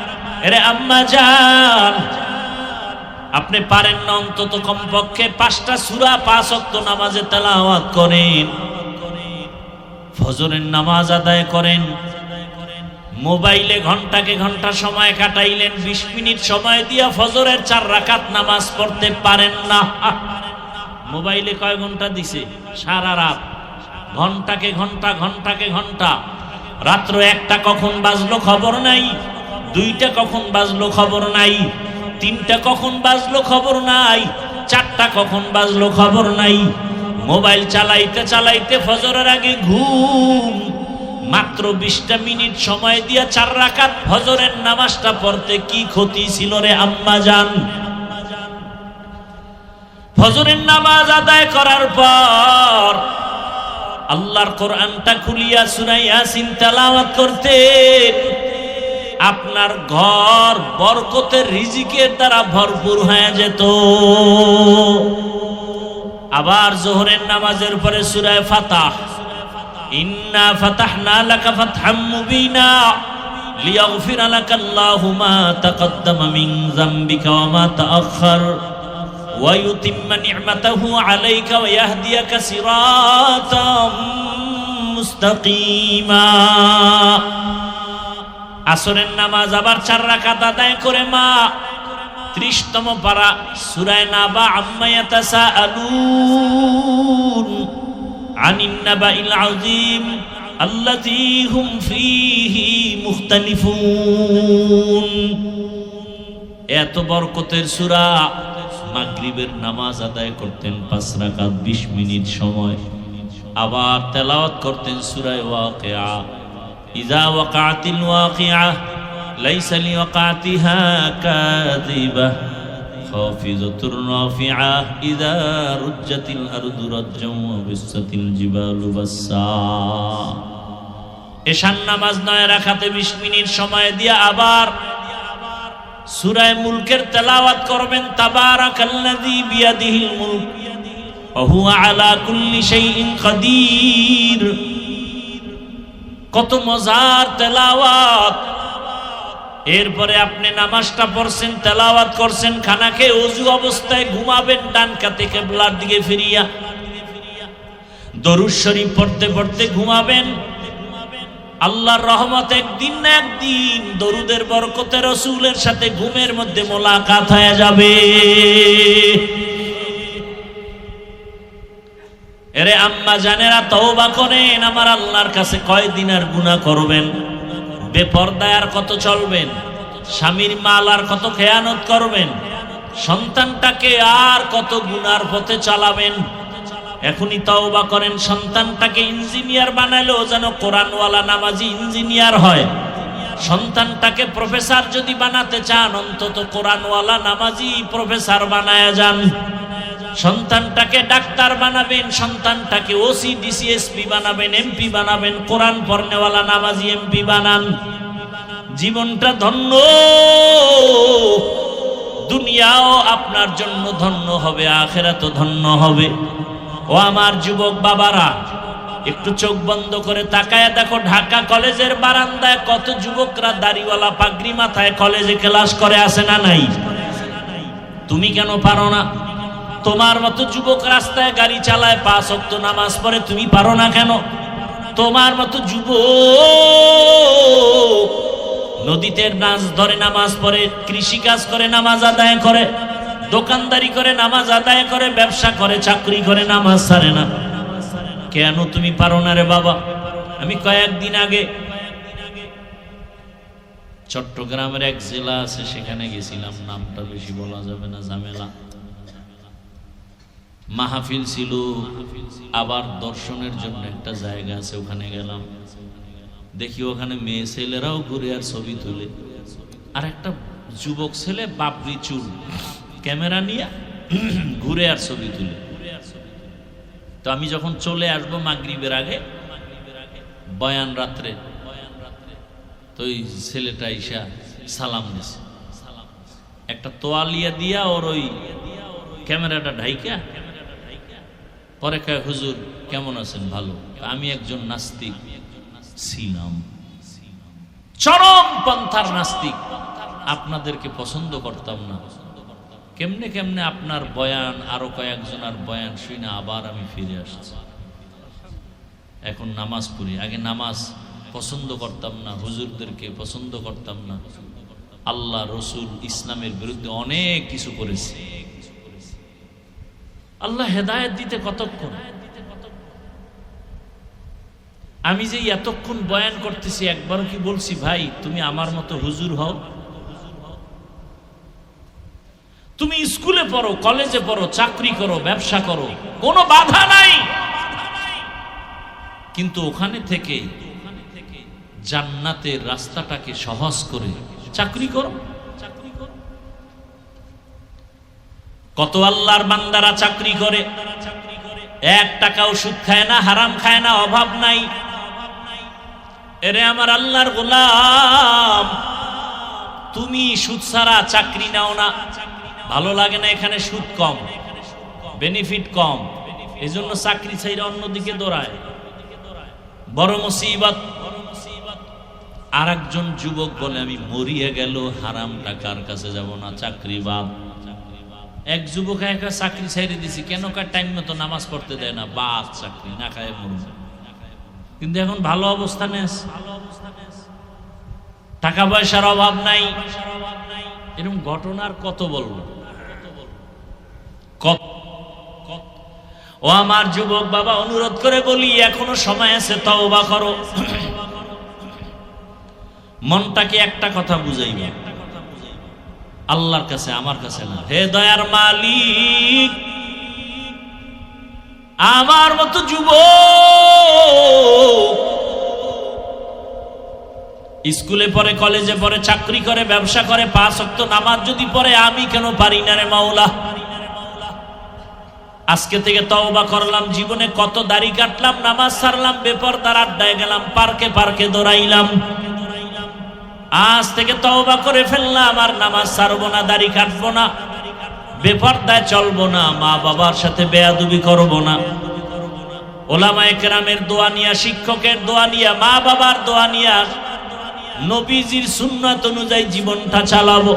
আরে আম্মা জান, আপনি পারেন না অন্তত কমপক্ষে 5টা সূরা 5 ওয়াক্ত নামাজে তেলাওয়াত করেন, ফজরের নামাজ আদায় করেন। মোবাইলে ঘন্টাকে ঘন্টা সময় কাটাইলেন, 20 মিনিট সময় দিয়া ফজরের 4 রাকাত নামাজ পড়তে পারেন না। মোবাইলে কয় ঘন্টা দিছে? সারা রাত। ঘন্টাকে ঘন্টা, ঘন্টাকে ঘন্টা। রাত্র 1টা কখন বাজলো খবর নাই, 2টা কখন বাজলো খবর নাই, 3টা কখন বাজলো খবর নাই, 4টা কখন বাজলো খবর নাই। মোবাইল চালাইতে চালাইতে ফজরের আগে ঘুম। মাত্র 20টা মিনিট সময় দিয়া 4 রাকাত ফজরের নামাজটা পড়তে কি ক্ষতি ছিল রে আম্মা জান? ফজরের নামাজ আদায় করার পর আল্লাহর কোরআনটা খুলিয়া সূরা ইয়াসিন তেলাওয়াত করতেন। আপনার ঘর বরকতের রিজিকের দ্বারা ভরপুর হয়ে যেত। আবার যোহরের নামাজের পরে সূরা ফাতাহ, ইন্না ফাতাহনা লাকা ফাতহাম মুবিনা লিয়াগফিরা লাকাল্লাহু মা তাকদ্দামা মিন যামবিকা ওয়া মা তাআখার ওয়া ইউতিম্মা নি'মাতাহু আলাইকা ওয়া ইয়াহদিয়াকা সিরাতাম মুস্তাকিমা। আসরের নামাজ আবার 4 রাকাত আদায় করে মা 30তম পারা সূরা নাবা আম্মা ইয়াতাসাআলুন আনিন নাবাইল আযীম আল্লাযী হুম ফীহি মুখতালিফুন। এত বরকতের সূরা। মাগরিবের নামাজ আদায় করতেন 5 রাকাত 20 মিনিট সময়। আবার তেলাওয়াত করতেন সূরা ওয়াকিয়া, ইযা ওয়াকাতিল ওয়াকিয়া লাইসা লিওয়াকাতিহা কাযিবাহ খাফিজাতুর রাফিআ ইযা রুজ্জাতিল আরদু রাজ্জাও ওয়া বিসাতিল জিবালু বাসসা। এশার নামাজ 9 রাকাতে 20 মিনিট সময় দিয়া আবার সূরা মুলকের তেলাওয়াত করবেন। তাবারাকাল্লাযী বিয়াদিহিল মুলক ওয়া হুয়া আলা কুল্লি শাইইন কাদির। কত মজার তেলাওয়াত। এরপরে আপনি নামাজটা পড়ছেন, তেলাওয়াত করছেন, খানা খেয়ে ওযু অবস্থায় ঘুমাবেন ডান কাতে কিবলার দিকে ফিরিয়া। দরুদ শরীফ পড়তে পড়তে ঘুমাবেন। আল্লাহর রহমত একদিন না একদিন দরুদের বরকতে রাসূলের সাথে ঘুমের মধ্যে মোলাকাত হয়ে যাবে। এরে আম্মা জানেরা, তওবা করেন। আমার আল্লাহর কাছে কয়দিন আর গুনাহ করবেন? বেপরদায় আর কত চলবেন? স্বামীর মাল আর কত খেয়ানত করবেন? সন্তানটাকে আর কত গুনার পথে চালাবেন? এখনই তওবা করেন। সন্তানটাকে ইঞ্জিনিয়ার বানাইলেও যেন কোরআনওয়ালা নামাজি ইঞ্জিনিয়ার হয়। সন্তানটাকে প্রফেসর যদি বানাতে চান, অন্তত কোরআনওয়ালা নামাজি প্রফেসর বানায়া যান। সন্তানটাকে ডাক্তার বানাবেন, সন্তানটাকে ওসি ডিসিএসপি বানাবেন, এমপি বানাবেন, কোরআন পড়নেওয়ালা নামাজি এমপি বানান। জীবনটা ধন্য, দুনিয়াও আপনার জন্য ধন্য হবে, আখিরাতও ধন্য হবে। ও আমার যুবক বাবারা, একটু চোখ বন্ধ করে তাকায়া দেখো, ঢাকা কলেজের বারান্দায় কত যুবকরা দাড়িওয়ালা পাগড়ি মাথায় কলেজে ক্লাস করে, আসে না নাই? তুমি কেন পারো না? তোমার মতো যুবক রাস্তায় গাড়ি চালায়, 5 ওয়াক্ত নামাজ পড়ে, তুমি পারো না কেন? তোমার মতো যুবক নদীতে মাছ ধরে নামাজ পড়ে, কৃষি কাজ করে নামাজ আদায় করে, দোকানদারি করে নামাজ আদায় করে, ব্যবসা করে, চাকরি করে, নামাজ ছাড়ে না। কেন তুমি পারো না রে বাবা? আমি কয়েকদিন আগে চট্টগ্রামের এক জেলা আছে, সেখানে গেছিলাম, নামটা বেশি বলা যাবে না, ঝামেলা। মাহফিল ছিল, আবার দর্শনের জন্য একটা জায়গা আছে, ওখানে গেলাম। দেখি ওখানে মেয়ে ছেলেরাও ঘুরে আর ছবি তুলে, আর একটা যুবক ছেলে বাবরি চুল ক্যামেরা নিয়ে ঘুরে আর ছবি তুলে। তো আমি যখন চলে আসবো মাগরিবের আগে, বয়ান রাত্রে, তো ওই ছেলেটা ইসা সালাম দিছে, একটা তোয়ালিয়া দিয়া ওর ওই ক্যামেরাটা ঢাইকা, পরে কয়, হুজুর কেমন আছেন? ভালো। আমি একজন নাস্তিক ছিলাম, চরম পন্থার নাস্তিক, আপনাদেরকে পছন্দ করতাম না। কেমনে কেমনে আপনার বয়ান, আরো কয়েকজনের বয়ান শুনে আবার আমি ফিরে আসছি, এখন নামাজ পড়ি। আগে নামাজ পছন্দ করতাম না, হুজুরদেরকে পছন্দ করতাম না, আল্লাহ রসুল ইসলামের বিরুদ্ধে অনেক কিছু করেছি। আল্লাহ হেদায়েত দিতে কতক্ষণ? আমি যে এতক্ষণ বয়ান করতেছি, একবারও কি বলছি ভাই তুমি আমার মতো হুজুর হও? তুমি স্কুলে পড়ো, কলেজে পড়ো, চাকরি করো, ব্যবসা করো, কোনো বাধা নাই, কিন্তু ওখানে থেকে জান্নাতের রাস্তাটাকে সহজ করে চাকরি করো। কত আল্লাহর বান্দারা চাকরি করে, 1 টাকাও সুদ খায় না, হারাম খায় না, অভাব নাই। এরে আমার আল্লাহর গোলাম, তুমি সুদ ছাড়া চাকরি নাও না, ভালো লাগে না, এখানে সুদ কম, বেনিফিট কম, এজন্য চাকরি ছাইরা অন্যদিকে দৌড়ায়, বড় মুসিবত। আর একজন যুবক বলে, আমি মরিয়ে গেল হারাম টাকার কাছে যাব না, চাকরি বাদ। এক যুবক একা চাকরি ছেড়ে দিছি, কেন? কার টাইম মতো নামাজ পড়তে দেয় না, বাদ, চাকরি না খায় মরুন। কিন্তু এখন ভালো অবস্থানে আছে, টাকা পয়সার অভাব নাই। এরকম ঘটনার কত বলবো? ও আমার যুবক বাবা, অনুরোধ করে বলি, এখনো সময় আছে, তওবা করো। মনটাকে একটা কথা বুঝাইবা, আল্লাহর কাছে, আমার কাছে না। হে দয়ার মালিক, আমার মতো যুবক স্কুলে পড়ে, কলেজে পড়ে, চাকরি করে, ব্যবসা করে, 5 ওয়াক্ত নামাজ যদি পড়ে, আমি কেন পারি না রে মাওলা? আজকে থেকে তওবা করলাম। জীবনে কত দাড়ি কাটলাম, নামাজ ছাড়লাম, বেপরদার আড্ডায় গেলাম, পার্কে পার্কে দৌড়াইলাম। আজ থেকে তওবা করে ফেললাম, আর নামাজ ছাড়বো না, দাড়ি কাটবো না, বেপরদায় চলবো না, মা বাবার সাথে বেয়াদবি করবো না। ওলামায়ে কেরামের দোয়া নিয়া, শিক্ষকের দোয়া নিয়া, মা বাবার দোয়া নিয়া, নবীজির সুন্নাত অনুযায়ী জীবনটা চালাবো।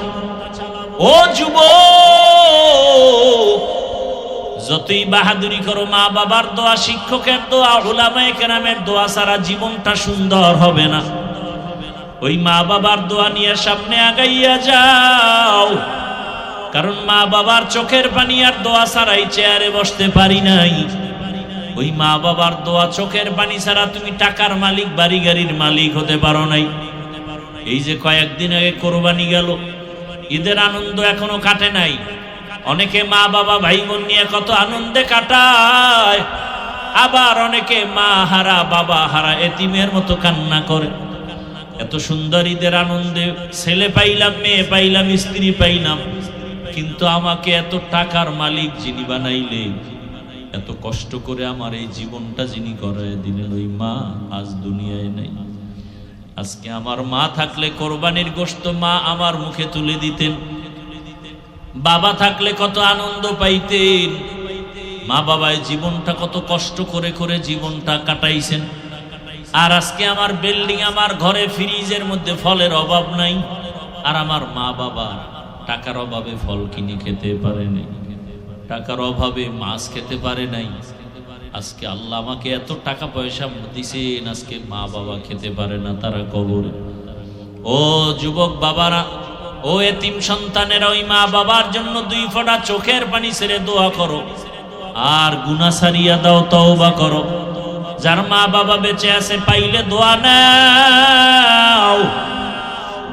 ও যুবক, যতই বাহাদুরি করো, মা বাবার দোয়া, শিক্ষকের দোয়া, ওলামায়ে কেরামের দোয়া ছাড়া জীবনটা সুন্দর হবে না। ওই মা বাবার দোয়া নিয়ে সামনে আগাইয়া যাও, কারণ মা বাবার চোখের পানি আর দোয়া ছাড়াই চেয়ারে বসতে পারি নাই। ওই মা বাবার দোয়া, চোখের পানি ছাড়া তুমি টাকার মালিক, বাড়ি গাড়ির মালিক হতে পারো নাই। এই যে কয়েকদিন আগে কোরবানি গেল, ঈদের আনন্দ এখনো কাটে নাই। অনেকে মা বাবা ভাই বোন নিয়ে কত আনন্দে কাটায়, আবার অনেকে মা হারা, বাবা হারা এতিমের মতো কান্না করে। এত সুন্দর ঈদের আনন্দে ছেলে পাইলাম, মেয়ে পাইলাম, স্ত্রী পাইলাম, কিন্তু আমাকে এত টাকার মালিক যিনি বানাইলে, এত কষ্ট করে আমার এই জীবনটা যিনি করায় দিলেন, ওই মা আজ দুনিয়ায় নেই। আজকে আমার মা থাকলে কোরবানির গোশত মা আমার মুখে তুলে দিতেন, বাবা থাকলে কত আনন্দ পাইতেন। মা বাবায় জীবনটা কত কষ্ট করে করে জীবনটা কাটাইছেন। আর আজকে আমার বিল্ডিং, আমার ঘরে ফ্রিজের মধ্যে ফলের অভাব নাই, আর আমার মা বাবা টাকার অভাবে ফল কিনে খেতে পারে নাই, টাকার অভাবে মাছ খেতে পারে নাই। আজকে আল্লাহ আমাকে এত টাকা পয়সা দিছেন, আজকে মা বাবা খেতে পারে না, তারা কবরে। ও যুবক বাবারা, ও এতিম সন্তানেরা, ওই মা বাবার জন্য 2 ফোঁটা চোখের পানি ছেড়ে দোয়া করো, আর গুনাহ সারিয়া দাও, তওবা করো। যার মা বাবা বেঁচে আছে, পাইলে দোয়া নাও,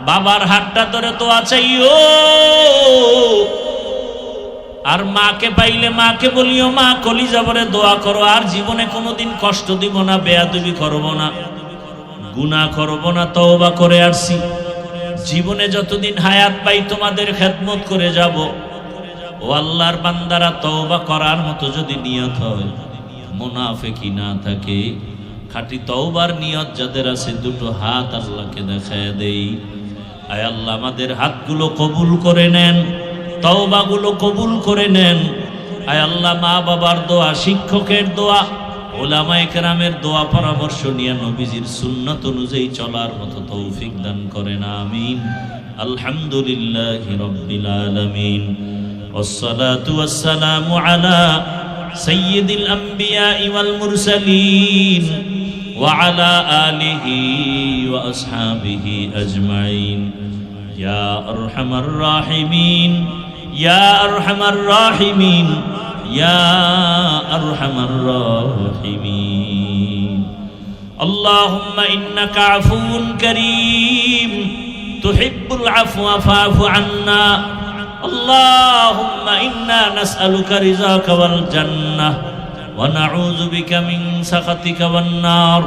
বাবার হাতটা ধরে দোয়া চাইও। আর মাকে পাইলে মাকে বলিও, মা কলিজা ভরে দোয়া করো, আর জীবনে কোনোদিন কষ্ট দিব না, বেয়াদবি করব না, গুনাহ করব না, তওবা করে আসছি। জীবনে যতদিন হায়াত পাই তোমাদের খেদমত করে যাব। ও আল্লাহর বান্দারা, তওবা করার মতো যদি নিয়ত হয়, মুনাফিকি না থাকে, খাঁটি তওবার নিয়ত যাদের আছে, দুটো হাত আল্লাহকে দেখায় দেই। আয় আল্লাহ, আমাদের হাতগুলো কবুল করে নেন, তওবাগুলো কবুল করে নেন। আয় আল্লাহ, মা বাবার দোয়া, শিক্ষকের দোয়া, ওলামায়ে কেরামের দোয়া পরামর্শ নিয়ে নবীজির সুন্নাত অনুযায়ী চলার মতো তৌফিক দান করেন, আমিন। আলহামদুলিল্লাহি রাব্বিল আলামিন, ওয়াসসালাতু ওয়াসসালামু আলা সাইয়্যিদিল আমবিয়া ওয়াল মুরসালিন ওয়া আলা আলিহি ওয়া আসহাবিহি আজমাইন। ইয়া আরহামার রাহিমিন, ইয়া আরহামার রাহিমিন, ইয়া আরহামার রাহিমিন। আল্লাহুম্মা ইন্নাকা আফুউন কারীম, তুহিব্বুল আফওয়া ফা'ফু আন্না। আল্লাহুম্মা ইন্না নাসআলুকা রিযাকা ওয়াল জান্নাহ ওয়া নাউযু বিকা মিন সাখাতিকা ওয়ান নার।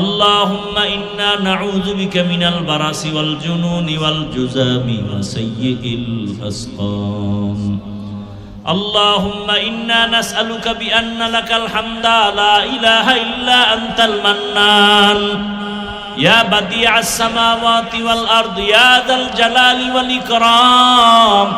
আল্লাহুম্মা ইন্না নাউযু বিকা মিনাল বারাসি ওয়াল জুনুনি ওয়াল জুযামি ওয়া সাইয়্যিল আসকাম। আল্লাহুম্মা ইন্না নাসআলুকা বিআন্না লাকাল হামদা লা ইলাহা ইল্লা আনতাল মান্নান, ইয়া বাদিআস সামাওয়াতি ওয়াল আরদি, ইয়া যাল জালালি ওয়াল ইকরাম।